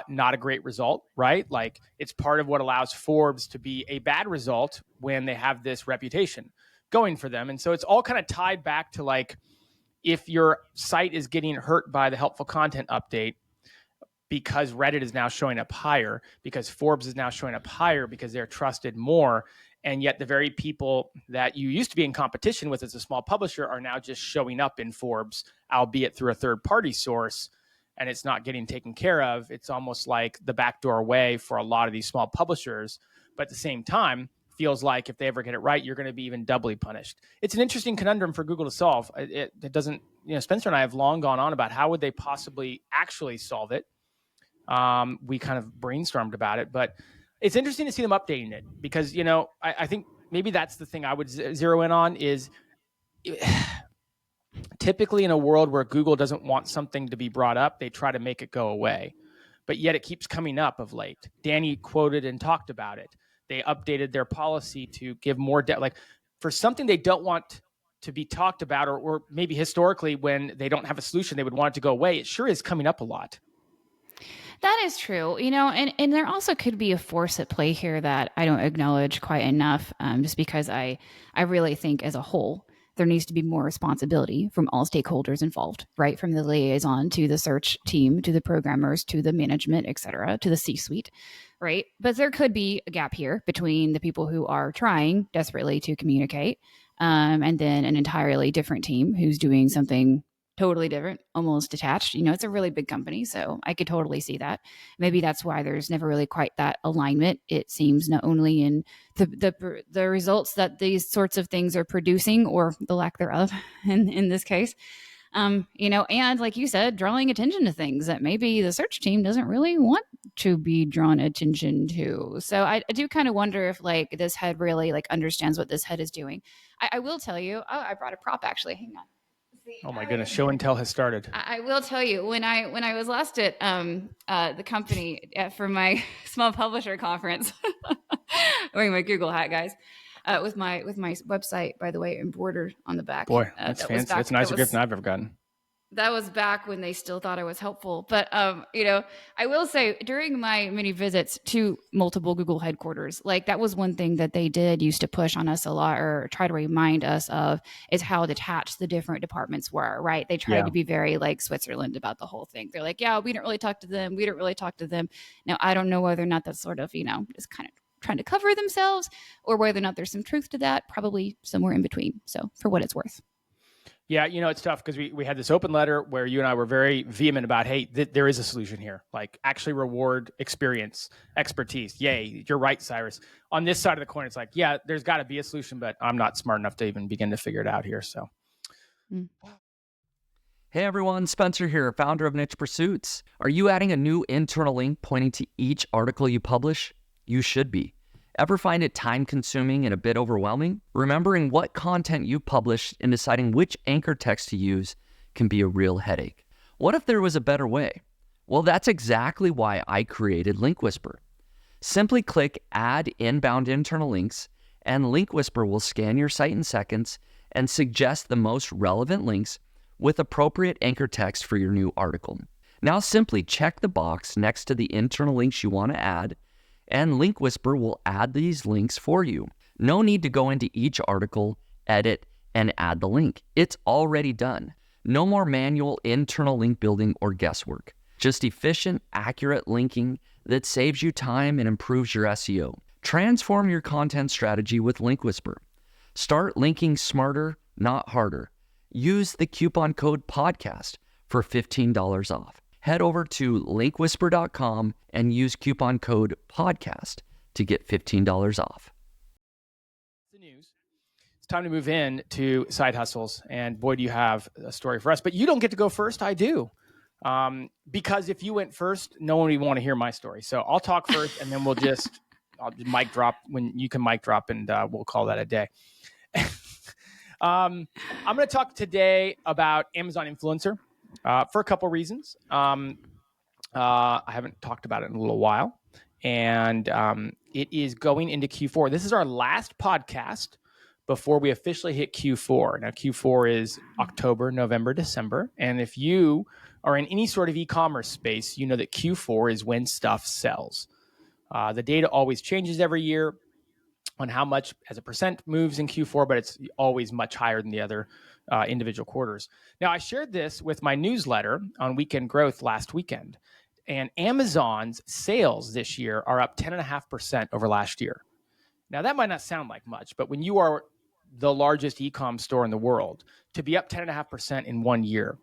not a great result, right? Like, it's part of what allows Forbes to be a bad result when they have this reputation going for them. And so it's all kind of tied back to, like, if your site is getting hurt by the helpful content update, because Reddit is now showing up higher, because Forbes is now showing up higher, because they're trusted more. And yet the very people that you used to be in competition with as a small publisher are now just showing up in Forbes, albeit through a third-party source, and it's not getting taken care of. It's almost like the backdoor way for a lot of these small publishers. But at the same time, feels like if they ever get it right, you're going to be even doubly punished. It's an interesting conundrum for Google to solve. It doesn't, Spencer and I have long gone on about how would they possibly actually solve it. We kind of brainstormed about it, but it's interesting to see them updating it because, I think maybe that's the thing I would zero in on is typically in a world where Google doesn't want something to be brought up, they try to make it go away, but yet it keeps coming up of late. Danny quoted and talked about it. They updated their policy to give more like for something they don't want to be talked about, or maybe historically when they don't have a solution, they would want it to go away. It sure is coming up a lot. That is true, and there also could be a force at play here that I don't acknowledge quite enough, just because I really think as a whole, there needs to be more responsibility from all stakeholders involved, right? From the liaison to the search team, to the programmers, to the management, et cetera, to the C-suite, right? But there could be a gap here between the people who are trying desperately to communicate, and then an entirely different team who's doing something totally different, almost detached. It's a really big company, so I could totally see that. Maybe that's why there's never really quite that alignment. It seems not only in the results that these sorts of things are producing, or the lack thereof, in this case. And like you said, drawing attention to things that maybe the search team doesn't really want to be drawn attention to. So I do kind of wonder if like this head really like understands what this head is doing. I will tell you. Oh, I brought a prop actually. Hang on. Oh my goodness! Show and tell has started. I will tell you when I was last at the company for my small publisher conference, wearing my Google hat, guys, with my website, by the way, embroidered on the back. Boy, that's fancy. That's a nicer gift than I've ever gotten. That was back when they still thought I was helpful. But, I will say during my many visits to multiple Google headquarters, like that was one thing that they did used to push on us a lot, or try to remind us of, is how detached the different departments were, right? They tried to be very like Switzerland about the whole thing. They're like, yeah, we didn't really talk to them. We didn't really talk to them. Now, I don't know whether or not that's sort of, just kind of trying to cover themselves, or whether or not there's some truth to that, probably somewhere in between. So for what it's worth. Yeah, it's tough because we had this open letter where you and I were very vehement about, hey, there is a solution here. Like, actually reward experience, expertise. Yay, you're right, Cyrus. On this side of the coin, it's like, yeah, there's got to be a solution, but I'm not smart enough to even begin to figure it out here. So. Hey everyone, Spencer here, founder of Niche Pursuits. Are you adding a new internal link pointing to each article you publish? You should be. Ever find it time-consuming and a bit overwhelming? Remembering what content you publish and deciding which anchor text to use can be a real headache. What if there was a better way? Well, that's exactly why I created Link Whisper. Simply click Add Inbound Internal Links, and Link Whisper will scan your site in seconds and suggest the most relevant links with appropriate anchor text for your new article. Now simply check the box next to the internal links you want to add, and Link Whisper will add these links for you. No need to go into each article, edit, and add the link. It's already done. No more manual internal link building or guesswork. Just efficient, accurate linking that saves you time and improves your SEO. Transform your content strategy with Link Whisper. Start linking smarter, not harder. Use the coupon code PODCAST for $15 off. Head over to linkwhisper.com and use coupon code PODCAST to get $15 off. The news. It's time to move in to side hustles. And boy, do you have a story for us. But you don't get to go first. I do. Because if you went first, no one would want to hear my story. So I'll talk first, and then I'll mic drop when you can mic drop, and we'll call that a day. I'm going to talk today about Amazon Influencer. For a couple reasons. I haven't talked about it in a little while. and it is going into Q4. This is our last podcast before we officially hit Q4. Now, Q4 is October, November, December. And if you are in any sort of e-commerce space, you know that Q4 is when stuff sells. The data always changes every year on how much as a percent moves in Q4, but it's always much higher than the other individual quarters. Now, I shared this with my newsletter on Weekend Growth last weekend, and Amazon's sales this year are up 10.5% over last year. Now, that might not sound like much, but when you are the largest e-com store in the world, to be up 10.5% in 1 year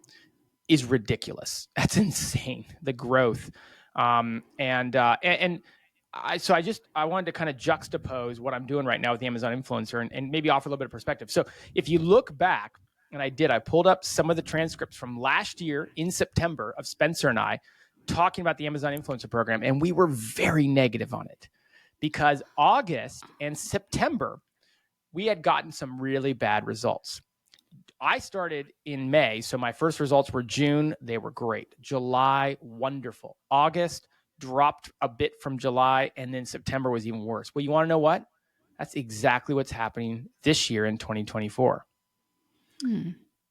is ridiculous. That's insane, the growth. I wanted to kind of juxtapose what I'm doing right now with the Amazon influencer and maybe offer a little bit of perspective. So if you look back, and I pulled up some of the transcripts from last year in September of Spencer and I talking about the Amazon influencer program, and we were very negative on it because August and September, we had gotten some really bad results. I started in May, so my first results were June. They were great. July, wonderful. August, dropped a bit from July, and then September was even worse. Well, you want to know what? That's exactly what's happening this year in 2024.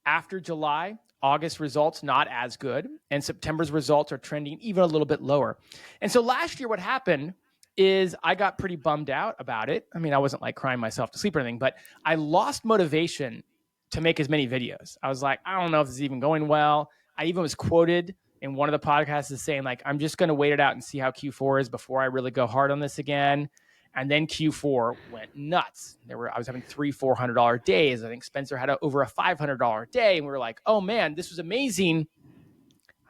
After July, August results not as good, and September's results are trending even a little bit lower. And so last year what happened is I got pretty bummed out about it. I mean, I wasn't like crying myself to sleep or anything, but I lost motivation to make as many videos. I was like, I don't know if this is even going well. I even was quoted in one of the podcasts as saying like, I'm just going to wait it out and see how Q4 is before I really go hard on this again. And then Q4 went nuts. I was having $300-$400 days. I think Spencer had over a $500 day. And we were like, oh man, this was amazing.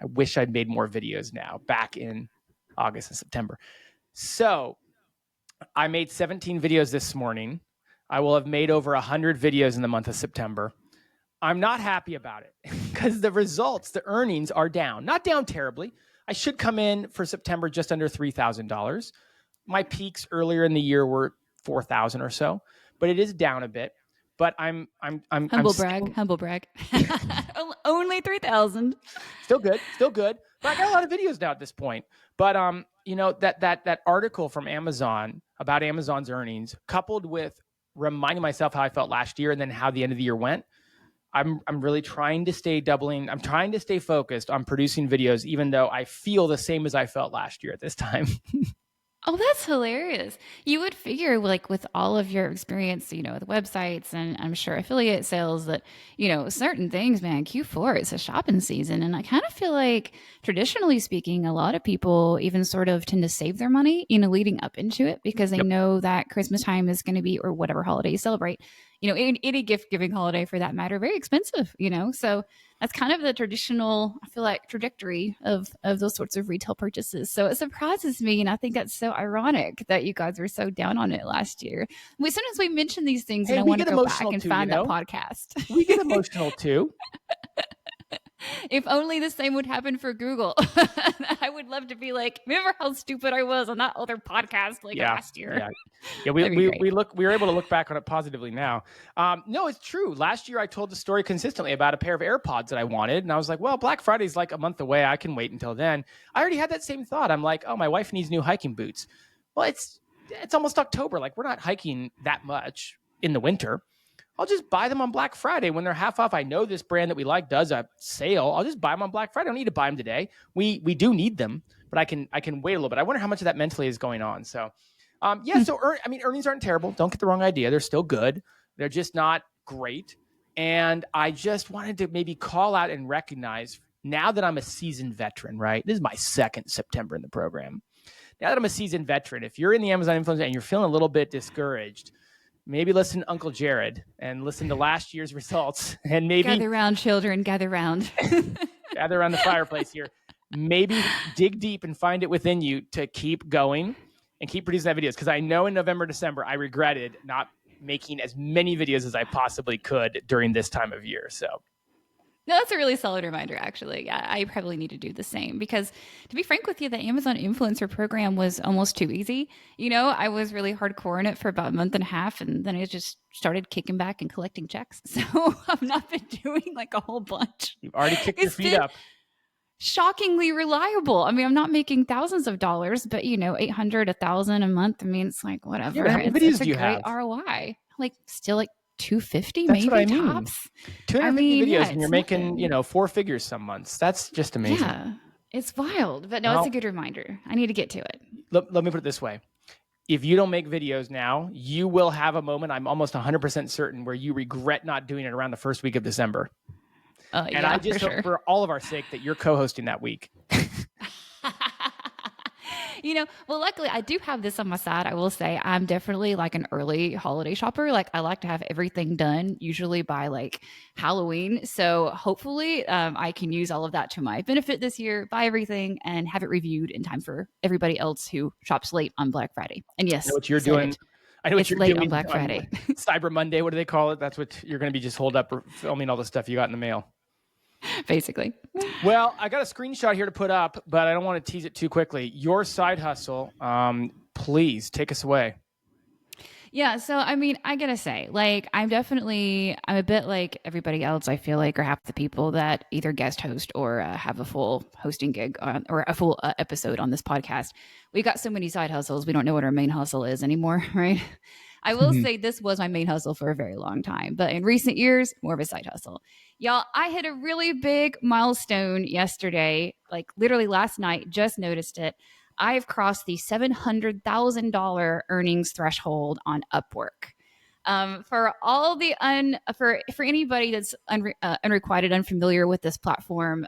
I wish I'd made more videos now back in August and September. So I made 17 videos this morning. I will have made over 100 videos in the month of September. I'm not happy about it because the results, the earnings are down. Not down terribly. I should come in for September just under $3,000. My peaks earlier in the year were 4,000 or so, but it is down a bit. But I'm humble brag. Only 3,000. Still good. But I got a lot of videos now at this point. But that article from Amazon about Amazon's earnings, coupled with reminding myself how I felt last year and then how the end of the year went, I'm really trying to stay I'm trying to stay focused on producing videos, even though I feel the same as I felt last year at this time. Oh, that's hilarious. You would figure like with all of your experience, with websites and I'm sure affiliate sales that, certain things, man, Q4 is a shopping season. And I kind of feel like traditionally speaking, a lot of people even sort of tend to save their money, leading up into it because they know that Christmas time is going to be, or whatever holiday you celebrate, any gift giving holiday for that matter, very expensive, so that's kind of the traditional, I feel like, trajectory of those sorts of retail purchases. So it surprises me. And I think that's so ironic that you guys were so down on it last year. Sometimes we mention these things and I want to go back and find that podcast. We get emotional too. If only the same would happen for Google. I would love to be like, remember how stupid I was on that other podcast last year. Yeah, we were able to look back on it positively now. No, it's true. Last year I told the story consistently about a pair of AirPods that I wanted, and I was like, well, Black Friday's like a month away. I can wait until then. I already had that same thought. I'm like, oh, my wife needs new hiking boots. Well, it's almost October. Like, we're not hiking that much in the winter. I'll just buy them on Black Friday when they're half off. I know this brand that we like does a sale. I'll just buy them on Black Friday. I don't need to buy them today. We do need them, but I can wait a little bit. I wonder how much of that mentally is going on. So, earnings aren't terrible. Don't get the wrong idea. They're still good. They're just not great. And I just wanted to maybe call out and recognize, now that I'm a seasoned veteran, right? This is my second September in the program. Now that I'm a seasoned veteran, if you're in the Amazon influencer and you're feeling a little bit discouraged, maybe listen to Uncle Jared and listen to last year's results, and maybe gather around, children, gather around. Gather around the fireplace here. Maybe dig deep and find it within you to keep going and keep producing that videos. Because I know in November, December, I regretted not making as many videos as I possibly could during this time of year. So. No, that's a really solid reminder, actually. Yeah, I probably need to do the same because, to be frank with you, the Amazon influencer program was almost too easy. I was really hardcore in it for about a month and a half, and then I just started kicking back and collecting checks. So I've not been doing like a whole bunch. You've already kicked your feet up. shockingly reliable. I mean, I'm not making thousands of dollars, but 800, 1,000 a month. I mean, it's like whatever. Yeah, but how many It's videos a do you great have? ROI. Like still like 250 That's what maybe I mean. tops. I 250 mean, videos yeah, and you're it's making, nothing. 4 figures some months. That's just amazing. Yeah, it's wild. But no, it's a Well, good reminder. I need to get to it. let me put it this way. If you don't make videos now, you will have a moment, I'm almost 100% certain, where you regret not doing it around the first week of December. And Yeah, I just for hope sure. for all of our sake that you're co-hosting that week. Well, luckily I do have this on my side. I will say I'm definitely like an early holiday shopper. Like I like to have everything done usually by like Halloween. So hopefully I can use all of that to my benefit this year, buy everything and have it reviewed in time for everybody else who shops late on Black Friday. And I know yes, what you're said doing. it. I know what It's you're late on doing Black on Friday. Cyber Monday. What do they call it? That's what you're going to be just holed up filming all the stuff you got in the mail. Basically. Well, I got a screenshot here to put up, but I don't want to tease it too quickly. Your side hustle, please take us away. Yeah, so I mean, I gotta say, like, I'm a bit like everybody else, I feel like, or half the people that either guest host or have a full hosting gig or a full episode on this podcast. We got so many side hustles, we don't know what our main hustle is anymore, right? I will say this was my main hustle for a very long time, but in recent years, more of a side hustle. Y'all, I hit a really big milestone yesterday, like literally last night, just noticed it. I've crossed the $700,000 earnings threshold on Upwork. For all the for anybody that's unrequited, unfamiliar with this platform,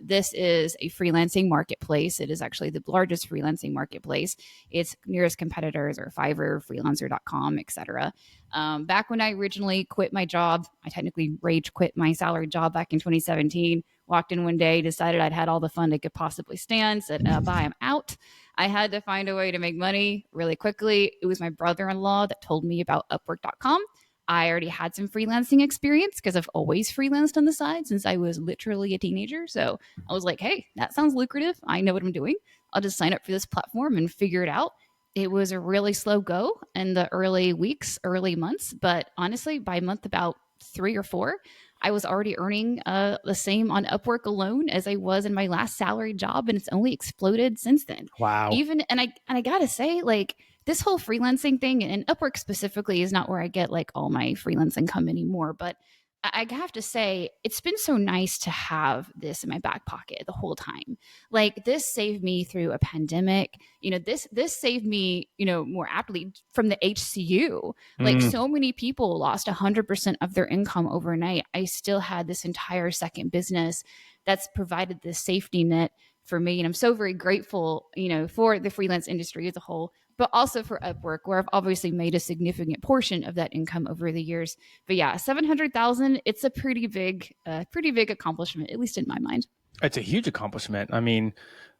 this is a freelancing marketplace. It is actually the largest freelancing marketplace. Its nearest competitors are Fiverr, Freelancer.com, etc. Back when I originally quit my job, I technically rage quit my salaried job back in 2017. Walked in one day, decided I'd had all the fun I could possibly stand, said, bye, I'm out. I had to find a way to make money really quickly. It was my brother-in-law that told me about Upwork.com. I already had some freelancing experience because I've always freelanced on the side since I was literally a teenager. So I was like, hey, that sounds lucrative. I know what I'm doing. I'll just sign up for this platform and figure it out. It was a really slow go in the early weeks, early months. But honestly, by month about 3 or 4, I was already earning the same on Upwork alone as I was in my last salary job, and it's only exploded since then. Wow. And I gotta say, like, this whole freelancing thing, and Upwork specifically is not where I get like all my freelance income anymore, but I have to say it's been so nice to have this in my back pocket the whole time. Like this saved me through a pandemic. This saved me, more aptly from the HCU. Like so many people lost 100% of their income overnight. I still had this entire second business that's provided this safety net for me. And I'm so very grateful, for the freelance industry as a whole, but also for Upwork, where I've obviously made a significant portion of that income over the years. But yeah, 700,000, it's a pretty big accomplishment, at least in my mind. It's a huge accomplishment. I mean,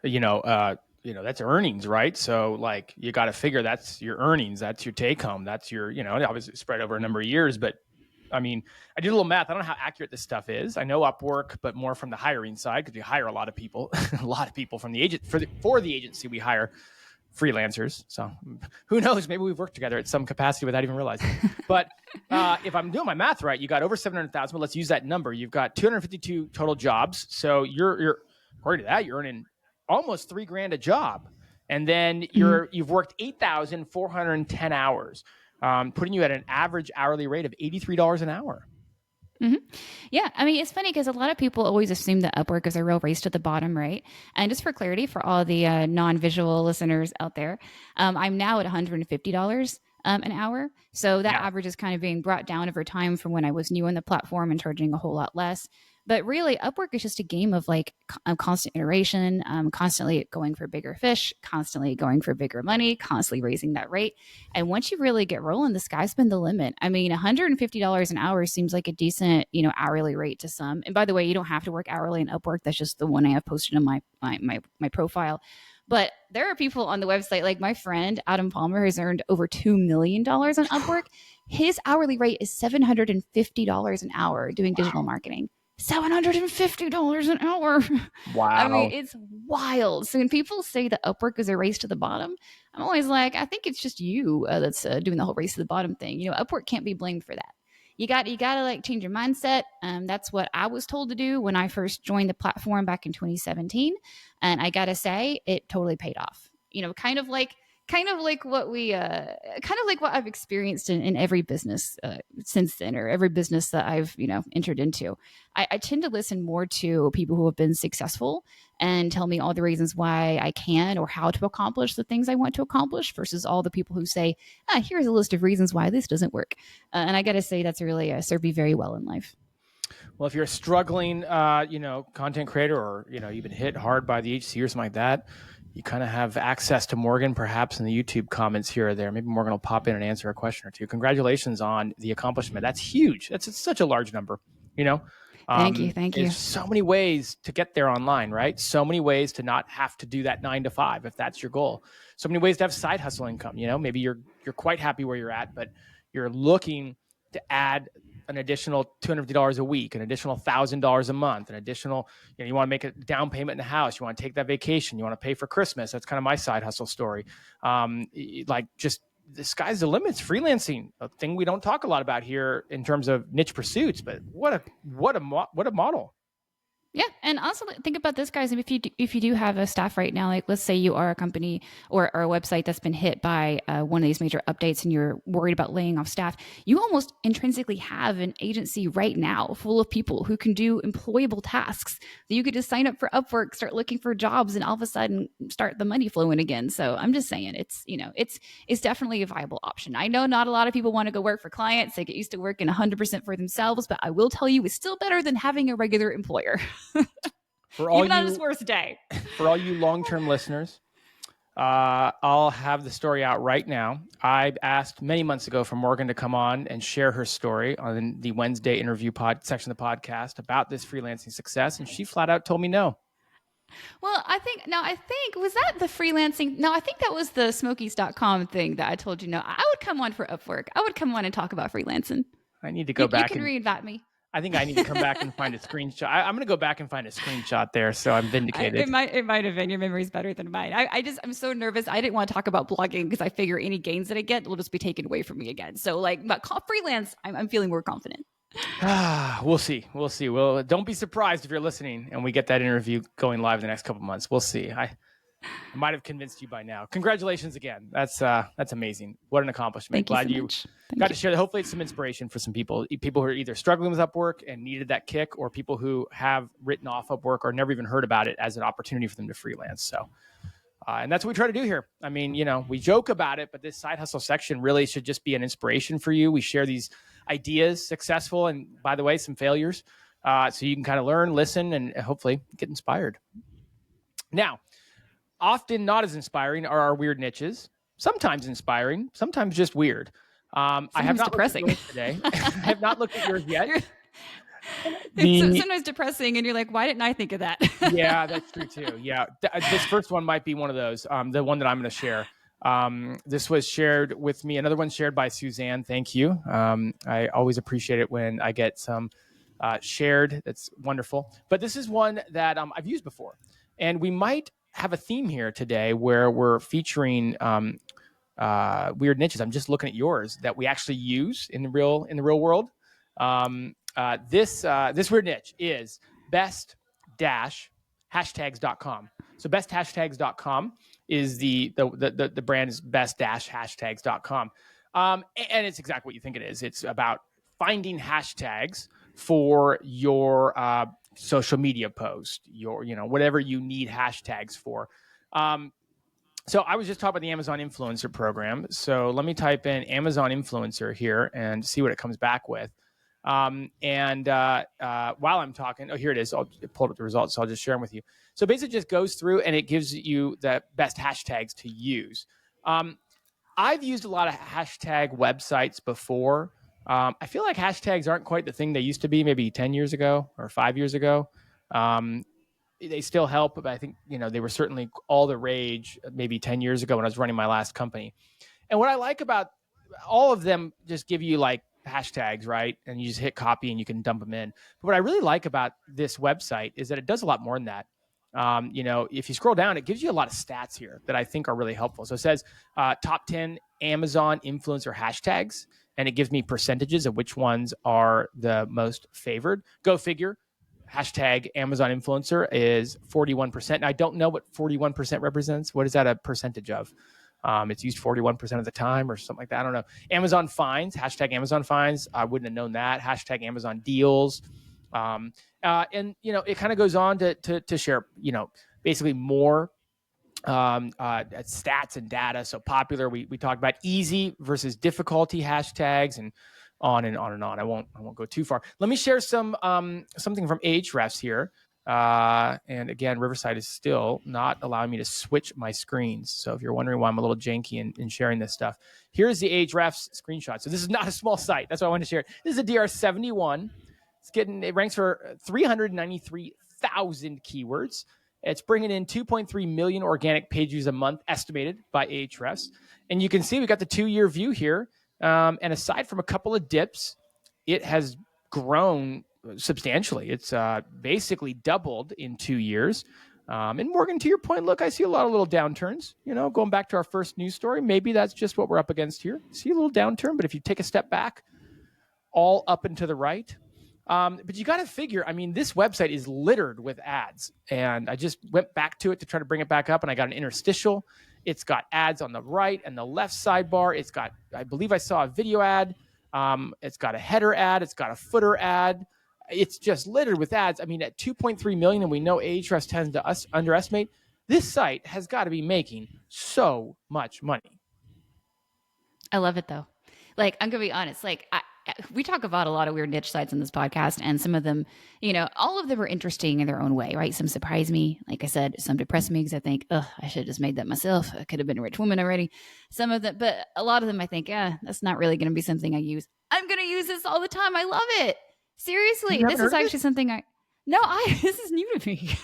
that's earnings, right? So like you got to figure that's your earnings, that's your take home, that's your, obviously spread over a number of years. But I mean, I did a little math. I don't know how accurate this stuff is. I know Upwork, but more from the hiring side because we hire a lot of people, from the agent for the agency. We hire freelancers. So who knows? Maybe we've worked together at some capacity without even realizing. But if I'm doing my math right, you got over 700,000. But let's use that number. You've got 252 total jobs. So you're according to that, you're earning almost $3,000 a job, and then you've worked 8,410 hours, putting you at an average hourly rate of $83 an hour. Mm-hmm. Yeah. I mean, it's funny because a lot of people always assume that Upwork is a real race to the bottom, right? And just for clarity for all the non-visual listeners out there, I'm now at $150 an hour. So that average is kind of being brought down over time from when I was new on the platform and charging a whole lot less. But really, Upwork is just a game of like constant iteration, constantly going for bigger fish, constantly going for bigger money, constantly raising that rate. And once you really get rolling, the sky's been the limit. I mean, $150 an hour seems like a decent, hourly rate to some. And by the way, you don't have to work hourly in Upwork. That's just the one I have posted in my profile. But there are people on the website, like my friend Adam Palmer has earned over $2 million on Upwork. His hourly rate is $750 an hour doing digital marketing. $750 an hour. Wow. I mean, it's wild. So when people say that Upwork is a race to the bottom, I'm always like, I think it's just you that's doing the whole race to the bottom thing. Upwork can't be blamed for that. you gotta like change your mindset. That's what I was told to do when I first joined the platform back in 2017, and I gotta say, it totally paid off. Kind of like what we kind of like what I've experienced in every business since then, or every business that I've entered into. I tend to listen more to people who have been successful and tell me all the reasons why I can or how to accomplish the things I want to accomplish, versus all the people who say, here's a list of reasons why this doesn't work. And I gotta say, that's really served me very well in life. Well, if you're a struggling, content creator, or you've been hit hard by the HC or something like that, you kind of have access to Morgan, perhaps in the YouTube comments here or there. Maybe Morgan will pop in and answer a question or two. Congratulations on the accomplishment. That's huge. That's such a large number. Thank you. There's so many ways to get there online, right? So many ways to not have to do that 9 to 5 if that's your goal. So many ways to have side hustle income. Maybe you're quite happy where you're at, but you're looking to add an additional $250 a week, an additional $1,000 a month, an additional, you want to make a down payment in a house, you want to take that vacation, you want to pay for Christmas. That's kind of my side hustle story. Just the sky's the limits. Freelancing, a thing we don't talk a lot about here in terms of niche pursuits, but what a model. Yeah, and also think about this, guys. If you do have a staff right now, like let's say you are a company or a website that's been hit by one of these major updates, and you're worried about laying off staff, you almost intrinsically have an agency right now full of people who can do employable tasks. That you could just sign up for Upwork, start looking for jobs, and all of a sudden start the money flowing again. So I'm just saying, it's definitely a viable option. I know not a lot of people want to go work for clients; they get used to working 100% for themselves. But I will tell you, it's still better than having a regular employer. Even on his worst day. For all you long-term listeners, I'll have the story out right now. I asked many months ago for Morgan to come on and share her story on the Wednesday interview section of the podcast about this freelancing success, and she flat out told me no. Well, I think was that the freelancing? No, I think that was the smokies.com thing that I told you no. I would come on for Upwork. I would come on and talk about freelancing. I need to go back. You can reinvite me. I think I need to come back and find a screenshot. I'm going to go back and find a screenshot there, so I'm vindicated. It might have been. Your memory's better than mine. I'm so nervous. I didn't want to talk about blogging because I figure any gains that I get will just be taken away from me again. So but freelance, I'm feeling more confident. We'll see. Well, don't be surprised if you're listening and we get that interview going live the next couple of months. We'll see. I might have convinced you by now. Congratulations again. That's amazing. What an accomplishment. Glad you got to share that. Hopefully it's some inspiration for some people who are either struggling with Upwork and needed that kick, or people who have written off Upwork or never even heard about it as an opportunity for them to freelance. So, and that's what we try to do here. I mean, we joke about it, but this side hustle section really should just be an inspiration for you. We share these ideas, successful, and by the way, some failures. So you can kind of learn, listen, and hopefully get inspired. Now, often not as inspiring are our weird niches. Sometimes inspiring, sometimes just weird. I have not depressing looked at yours today. I have not looked at yours yet. It's sometimes depressing, and you're like, why didn't I think of that? Yeah, that's true too. Yeah, this first one might be one of those. The one that I'm going to share. This was shared with me. Another one shared by Suzanne. Thank you. I always appreciate it when I get some shared. That's wonderful. But this is one that I've used before, and we might have a theme here today where we're featuring weird niches. I'm just looking at yours that we actually use in the real world. This weird niche is best-hashtags.com. So best-hashtags.com is the brand is best-hashtags.com. And it's exactly what you think it is. It's about finding hashtags for your social media post, your whatever you need hashtags for. So I was just talking about the Amazon influencer program. So let me type in Amazon influencer here and see what it comes back with. While I'm talking, here it is. I'll pull up the results, so I'll just share them with you. So basically, it just goes through and it gives you the best hashtags to use. I've used a lot of hashtag websites before. I feel like hashtags aren't quite the thing they used to be, maybe 10 years ago or 5 years ago. They still help, but I think they were certainly all the rage maybe 10 years ago when I was running my last company. And what I like about all of them, just give you like hashtags, right? And you just hit copy and you can dump them in. But what I really like about this website is that it does a lot more than that. If you scroll down, it gives you a lot of stats here that I think are really helpful. So it says top 10 Amazon influencer hashtags. and it gives me percentages of which ones are the most favored. Go figure. Hashtag Amazon influencer is 41%. And I don't know what 41% represents. What is that a percentage of? It's used 41% of the time or something like that. I don't know. Amazon finds, hashtag Amazon finds. I wouldn't have known that. Hashtag Amazon deals. And, it kind of goes on to share, basically more stats and data. So popular, we talked about easy versus difficulty hashtags and on and on and on. I won't go too far. Let me share something from Ahrefs here. And again, Riverside is still not allowing me to switch my screens. So if you're wondering why I'm a little janky in sharing this stuff, here's the Ahrefs screenshot. So this is not a small site. That's why I wanted to share it. This is a DR71. It ranks for 393,000 keywords. It's bringing in 2.3 million organic page views a month, estimated by Ahrefs. And you can see we got the 2-year view here. And aside from a couple of dips, it has grown substantially. It's basically doubled in 2 years. And Morgan, to your point, look, I see a lot of little downturns. Going back to our first news story, maybe that's just what we're up against here. See a little downturn, but if you take a step back, all up and to the right. But you got to figure, this website is littered with ads. And I just went back to it to try to bring it back up, and I got an interstitial. It's got ads on the right and the left sidebar. It's got, I believe I saw a video ad. It's got a header ad. It's got a footer ad. It's just littered with ads. At 2.3 million, and we know Ahrefs tends to underestimate, this site has got to be making so much money. I love it though. I'm going to be honest. We talk about a lot of weird niche sites in this podcast, and some of them, all of them are interesting in their own way, right? Some surprise me. Like I said, some depress me because I think, I should have just made that myself. I could have been a rich woman already. Some of them, but a lot of them I think, that's not really going to be something I use. I'm going to use this all the time. I love it. Seriously. This is actually something this is new to me.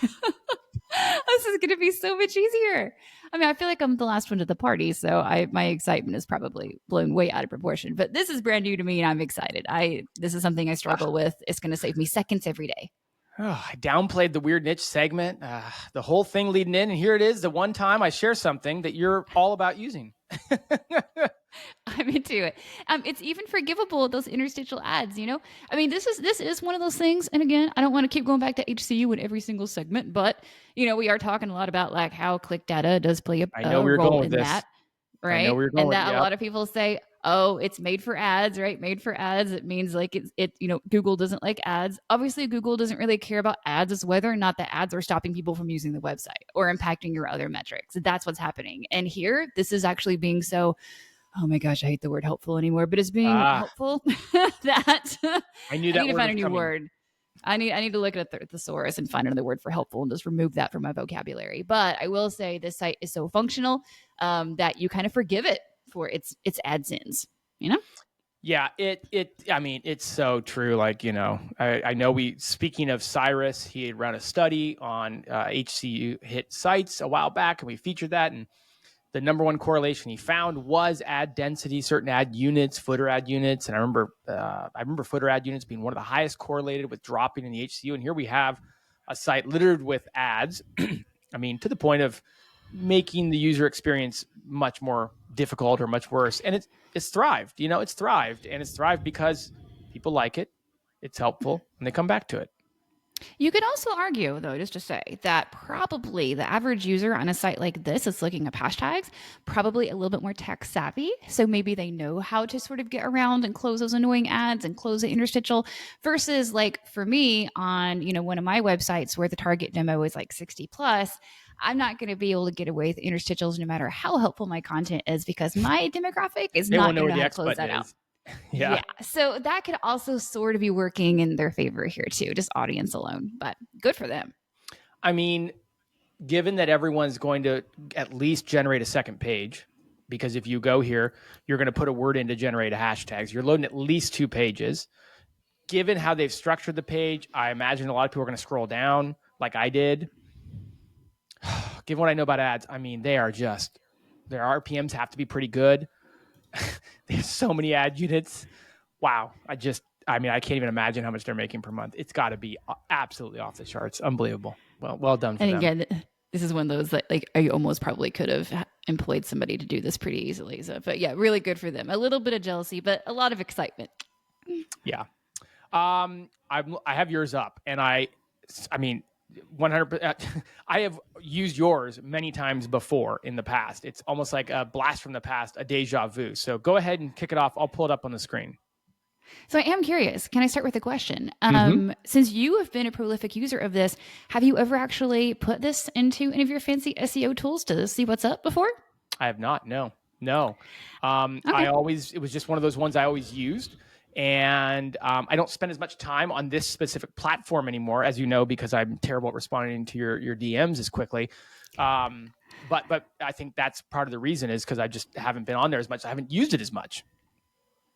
This is going to be so much easier. I feel like I'm the last one to the party, so my excitement is probably blown way out of proportion. But this is brand new to me, and I'm excited. This is something I struggle with. It's going to save me seconds every day. I downplayed the weird niche segment, the whole thing leading in, and here it is, the one time I share something that you're all about using. I'm into it. It's even forgivable, those interstitial ads, this is one of those things. And again, I don't want to keep going back to HCU in every single segment, but we are talking a lot about how click data does play a role in that, right? A lot of people say, oh, it's made for ads, right? Made for ads. It means Google doesn't like ads. Obviously, Google doesn't really care about ads. It's whether or not the ads are stopping people from using the website or impacting your other metrics. That's what's happening. And here, this is actually being so, oh my gosh, I hate the word helpful anymore, but it's being helpful that I need to find a new word. I need to look at the thesaurus and find another word for helpful and just remove that from my vocabulary. But I will say this site is so functional that you kind of forgive it for its ad sins, Yeah, it's so true. I know speaking of Cyrus, he had run a study on HCU hit sites a while back, and we featured that. And the number one correlation he found was ad density, certain ad units, footer ad units. And I remember footer ad units being one of the highest correlated with dropping in the HCU. And here we have a site littered with ads. To the point of making the user experience much more difficult or much worse. And it's thrived, it's thrived because people like it. It's helpful and they come back to it. You could also argue, though, just to say that probably the average user on a site like this is looking up hashtags, probably a little bit more tech savvy. So maybe they know how to sort of get around and close those annoying ads and close the interstitial versus for me on, one of my websites where the target demo is 60 plus, I'm not going to be able to get away with interstitials no matter how helpful my content is because my demographic is not going to know how to close that out. Yeah. So that could also sort of be working in their favor here too, just audience alone, but good for them. Given that everyone's going to at least generate a second page, because if you go here, you're going to put a word in to generate a hashtags. You're loading at least 2 pages. Given how they've structured the page, I imagine a lot of people are going to scroll down like I did. Given what I know about ads, their RPMs have to be pretty good. There's so many ad units. Wow. I can't even imagine how much they're making per month. It's got to be absolutely off the charts. Unbelievable. Well done for them. And again, this is one of those that I almost probably could have employed somebody to do this pretty easily. So, but yeah, really good for them. A little bit of jealousy, but a lot of excitement. Yeah. I have yours up, and I mean, 100%. I have used yours many times before in the past. It's almost like a blast from the past, a deja vu. So go ahead and kick it off. I'll pull it up on the screen. So I am curious. Can I start with a question? Mm-hmm. Since you have been a prolific user of this, have you ever actually put this into any of your fancy SEO tools to see what's up before? I have not. No. Okay. It was just one of those ones I always used. And I don't spend as much time on this specific platform anymore, as you know, because I'm terrible at responding to your DMs as quickly. But I think that's part of the reason is because I just haven't been on there as much. I haven't used it as much.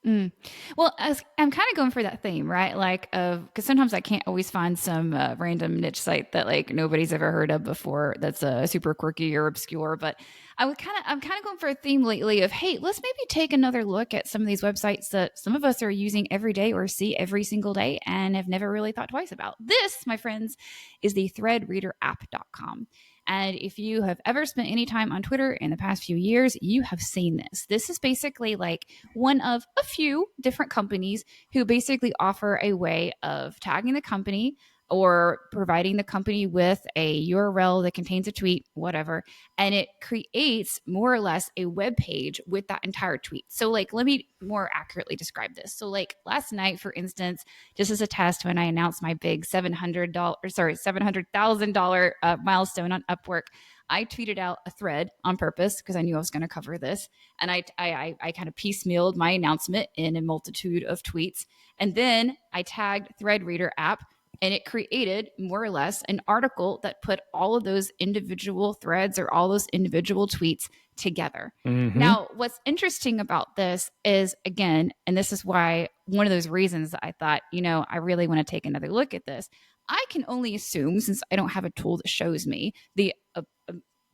Well, I'm kind of going for that theme, right? Like, because sometimes I can't always find some random niche site that like nobody's ever heard of before that's super quirky or obscure. But I'm kind of going for a theme lately of, hey, let's maybe take another look at some of these websites that some of us are using every day or see every single day and have never really thought twice about. This, my friends, is the threadreaderapp.com. And if you have ever spent any time on Twitter in the past few years, you have seen this. This is basically like one of a few different companies who basically offer a way of tagging the company or providing the company with a URL that contains a tweet, whatever, and it creates more or less a web page with that entire tweet. So like, let me more accurately describe this. So like last night, for instance, just as a test, when I announced my big $700,000 milestone on Upwork, I tweeted out a thread on purpose because I knew I was going to cover this. And I kind of piecemealed my announcement in a multitude of tweets. And then I tagged Thread Reader app, and it created more or less an article that put all of those individual threads or all those individual tweets together. Mm-hmm. Now, what's interesting about this is, again, and this is why one of those reasons that I thought, I really want to take another look at this. I can only assume, since I don't have a tool that shows me the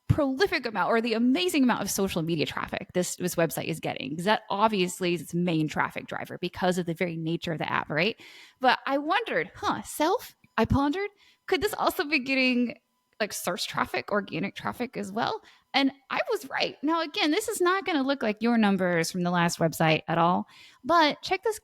prolific amount or the amazing amount of social media traffic this website is getting, because that obviously is its main traffic driver because of the very nature of the app, right? But I wondered, I pondered, could this also be getting like search traffic, organic traffic as well? And I was right. Now, again, this is not going to look like your numbers from the last website at all, but check this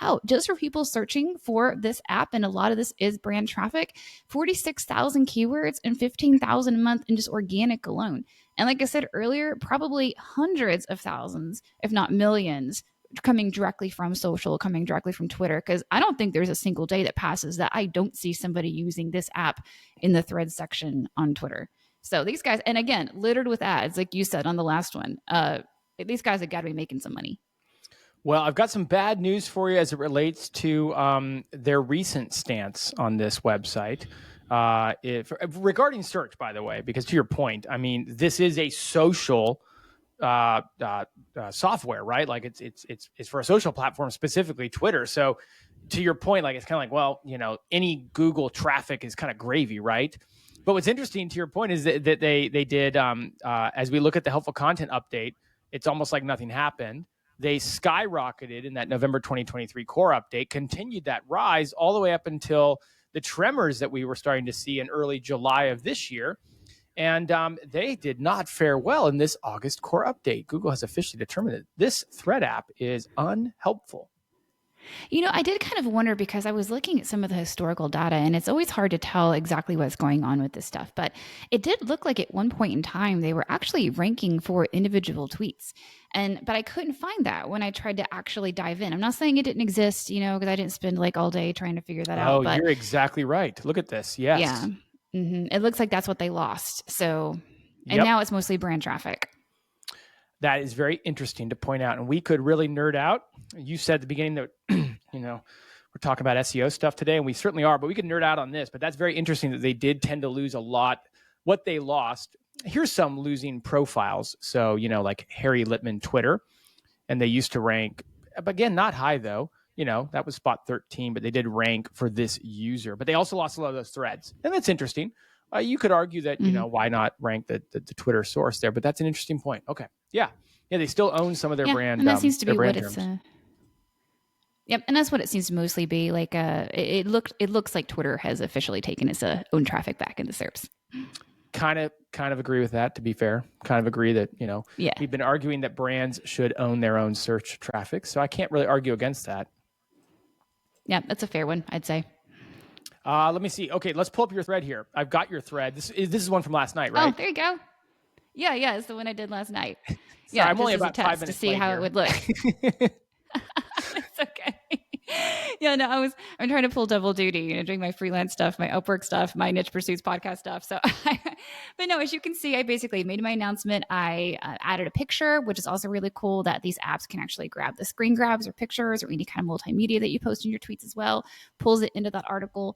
out. Just for people searching for this app, and a lot of this is brand traffic, 46,000 keywords and 15,000 a month in just organic alone. And like I said earlier, probably hundreds of thousands, if not millions, coming directly from social, coming directly from Twitter, because I don't think there's a single day that passes that I don't see somebody using this app in the thread section on Twitter. So these guys, and again, littered with ads, like you said on the last one, these guys have got to be making some money. Well, I've got some bad news for you as it relates to their recent stance on this website. Regarding search, by the way, because to your point, I mean, this is a social software, right? Like it's for a social platform, specifically Twitter. So to your point, like it's kind of like, well, any Google traffic is kind of gravy, right? But what's interesting to your point is that they did, as we look at the helpful content update, it's almost like nothing happened. They skyrocketed in that November 2023 core update, continued that rise all the way up until the tremors that we were starting to see in early July of this year. And they did not fare well in this August core update. Google has officially determined that this thread app is unhelpful. I did kind of wonder, because I was looking at some of the historical data, and it's always hard to tell exactly what's going on with this stuff. But it did look like at one point in time, they were actually ranking for individual tweets. But I couldn't find that when I tried to actually dive in. I'm not saying it didn't exist, because I didn't spend like all day trying to figure that out. Oh, you're exactly right. Look at this. Yes. Yeah. Mm-hmm. It looks like that's what they lost. So, and now it's mostly brand traffic. That is very interesting to point out. And we could really nerd out. You said at the beginning that, we're talking about SEO stuff today, and we certainly are, but we could nerd out on this. But that's very interesting that they did tend to lose a lot. What they lost, here's some losing profiles. So, like Harry Littman Twitter, and they used to rank, but again, not high though. That was spot 13, but they did rank for this user. But they also lost a lot of those threads. And that's interesting. You could argue that, why not rank the Twitter source there? But that's an interesting point. Okay. Yeah. They still own some of their brand. And that seems to be what terms. Yep. And that's what it seems to mostly be. Like it looks like Twitter has officially taken its own traffic back in the SERPs. kind of agree with that, to be fair. Kind of agree that, Yeah. we've been arguing that brands should own their own search traffic. So I can't really argue against that. Yeah, that's a fair one, I'd say. Let me see. Okay, let's pull up your thread here. I've got your thread. This is one from last night, right? Oh, there you go. Yeah, it's the one I did last night. Sorry, Yeah, I'm only just as a about 5 test minutes to see late how here. it would look. It's okay. Yeah, no, I'm trying to pull double duty, doing my freelance stuff, my Upwork stuff, my Niche Pursuits podcast stuff. So, but no, as you can see, I basically made my announcement. I added a picture, which is also really cool that these apps can actually grab the screen grabs or pictures or any kind of multimedia that you post in your tweets as well, pulls it into that article.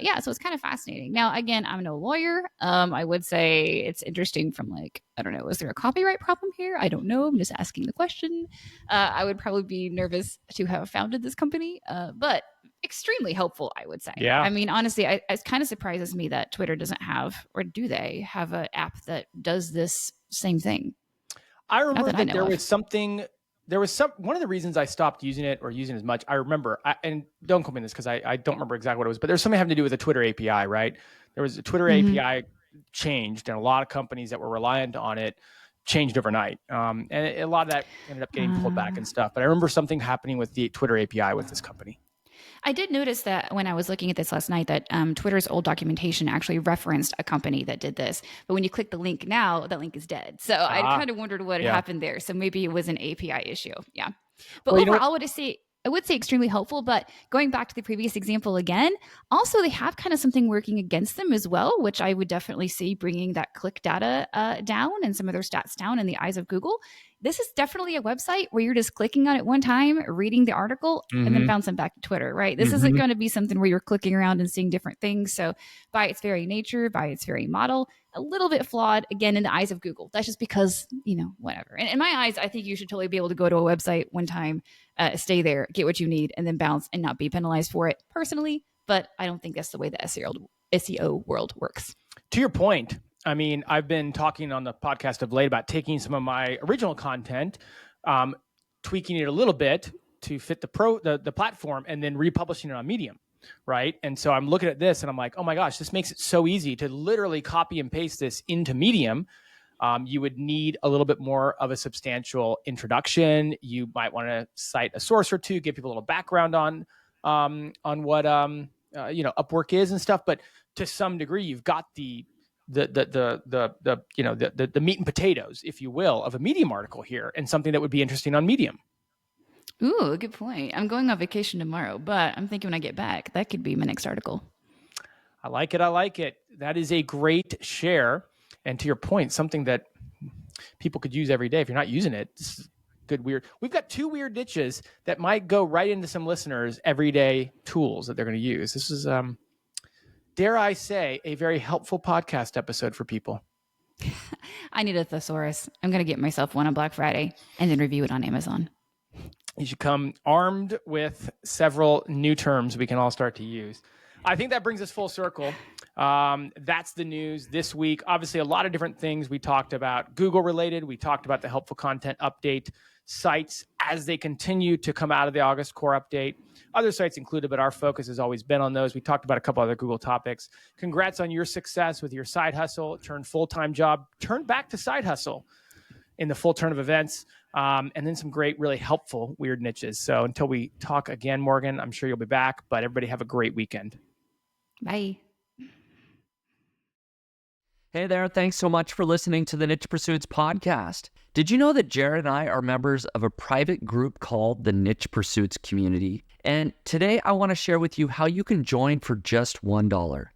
Yeah, so it's kind of fascinating. Now, again, I'm no lawyer. I would say it's interesting from I don't know, is there a copyright problem here? I don't know. I'm just asking the question. I would probably be nervous to have founded this company, but extremely helpful, I would say. Yeah. I mean, honestly, it kind of surprises me that Twitter doesn't have, or do they have an app that does this same thing? I remember that there was one of the reasons I stopped using it or using it as much. I remember, and don't quote me on this because I don't remember exactly what it was, but there's something having to do with the Twitter API, right? There was a Twitter API changed, and a lot of companies that were reliant on it changed overnight. And a lot of that ended up getting pulled back and stuff. But I remember something happening with the Twitter API with this company. I did notice that when I was looking at this last night, that Twitter's old documentation actually referenced a company that did this. But when you click the link now, that link is dead. So I kind of wondered what had happened there. So maybe it was an API issue. Yeah. But overall, I would say extremely helpful. But going back to the previous example again, also they have kind of something working against them as well, which I would definitely see bringing that click data down and some of their stats down in the eyes of Google. This is definitely a website where you're just clicking on it one time, reading the article, and then bouncing back to Twitter, right? This isn't going to be something where you're clicking around and seeing different things. So by its very nature, by its very model, a little bit flawed, again, in the eyes of Google. That's just because, whatever. And in my eyes, I think you should totally be able to go to a website one time, stay there, get what you need, and then bounce and not be penalized for it personally. But I don't think that's the way the SEO world works. To your point, I mean, I've been talking on the podcast of late about taking some of my original content, tweaking it a little bit to fit the platform, and then republishing it on Medium, right? And so I'm looking at this and I'm like, oh my gosh, this makes it so easy to literally copy and paste this into Medium. You would need a little bit more of a substantial introduction. You might want to cite a source or two, give people a little background on what Upwork is and stuff. But to some degree, you've got the meat and potatoes, if you will, of a Medium article here, and something that would be interesting on Medium. Ooh, good point. I'm going on vacation tomorrow, but I'm thinking when I get back, that could be my next article. I like it. That is a great share. And to your point, something that people could use every day. If you're not using it, this is good, weird. We've got two weird niches that might go right into some listeners' everyday tools that they're going to use. This is, dare I say, a very helpful podcast episode for people. I need a thesaurus. I'm going to get myself one on Black Friday and then review it on Amazon. You should come armed with several new terms we can all start to use. I think that brings us full circle. That's the news this week. Obviously, a lot of different things we talked about Google related. We talked about the helpful content update sites as they continue to come out of the August core update. Other sites included, but our focus has always been on those. We talked about a couple other Google topics. Congrats on your success with your side hustle, turn full-time job, turn back to side hustle in the full turn of events, and then some great, really helpful, weird niches. So until we talk again, Morgan, I'm sure you'll be back, but everybody have a great weekend. Bye. Hey there, thanks so much for listening to the Niche Pursuits podcast. Did you know that Jared and I are members of a private group called the Niche Pursuits Community? And today I want to share with you how you can join for just $1.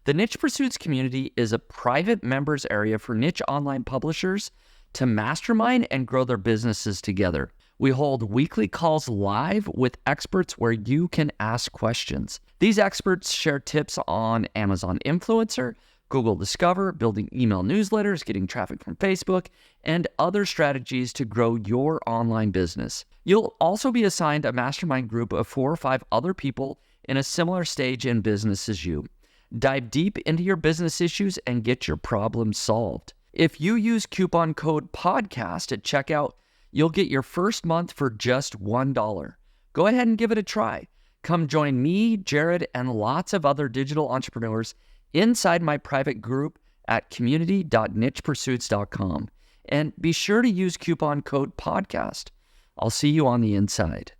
The Niche Pursuits Community is a private members area for niche online publishers to mastermind and grow their businesses together. We hold weekly calls live with experts where you can ask questions. These experts share tips on Amazon Influencer, Google Discover, building email newsletters, getting traffic from Facebook, and other strategies to grow your online business. You'll also be assigned a mastermind group of 4 or 5 other people in a similar stage in business as you. Dive deep into your business issues and get your problems solved. If you use coupon code PODCAST at checkout, you'll get your first month for just $1. Go ahead and give it a try. Come join me, Jared, and lots of other digital entrepreneurs inside my private group at community.nichepursuits.com. And be sure to use coupon code podcast. I'll see you on the inside.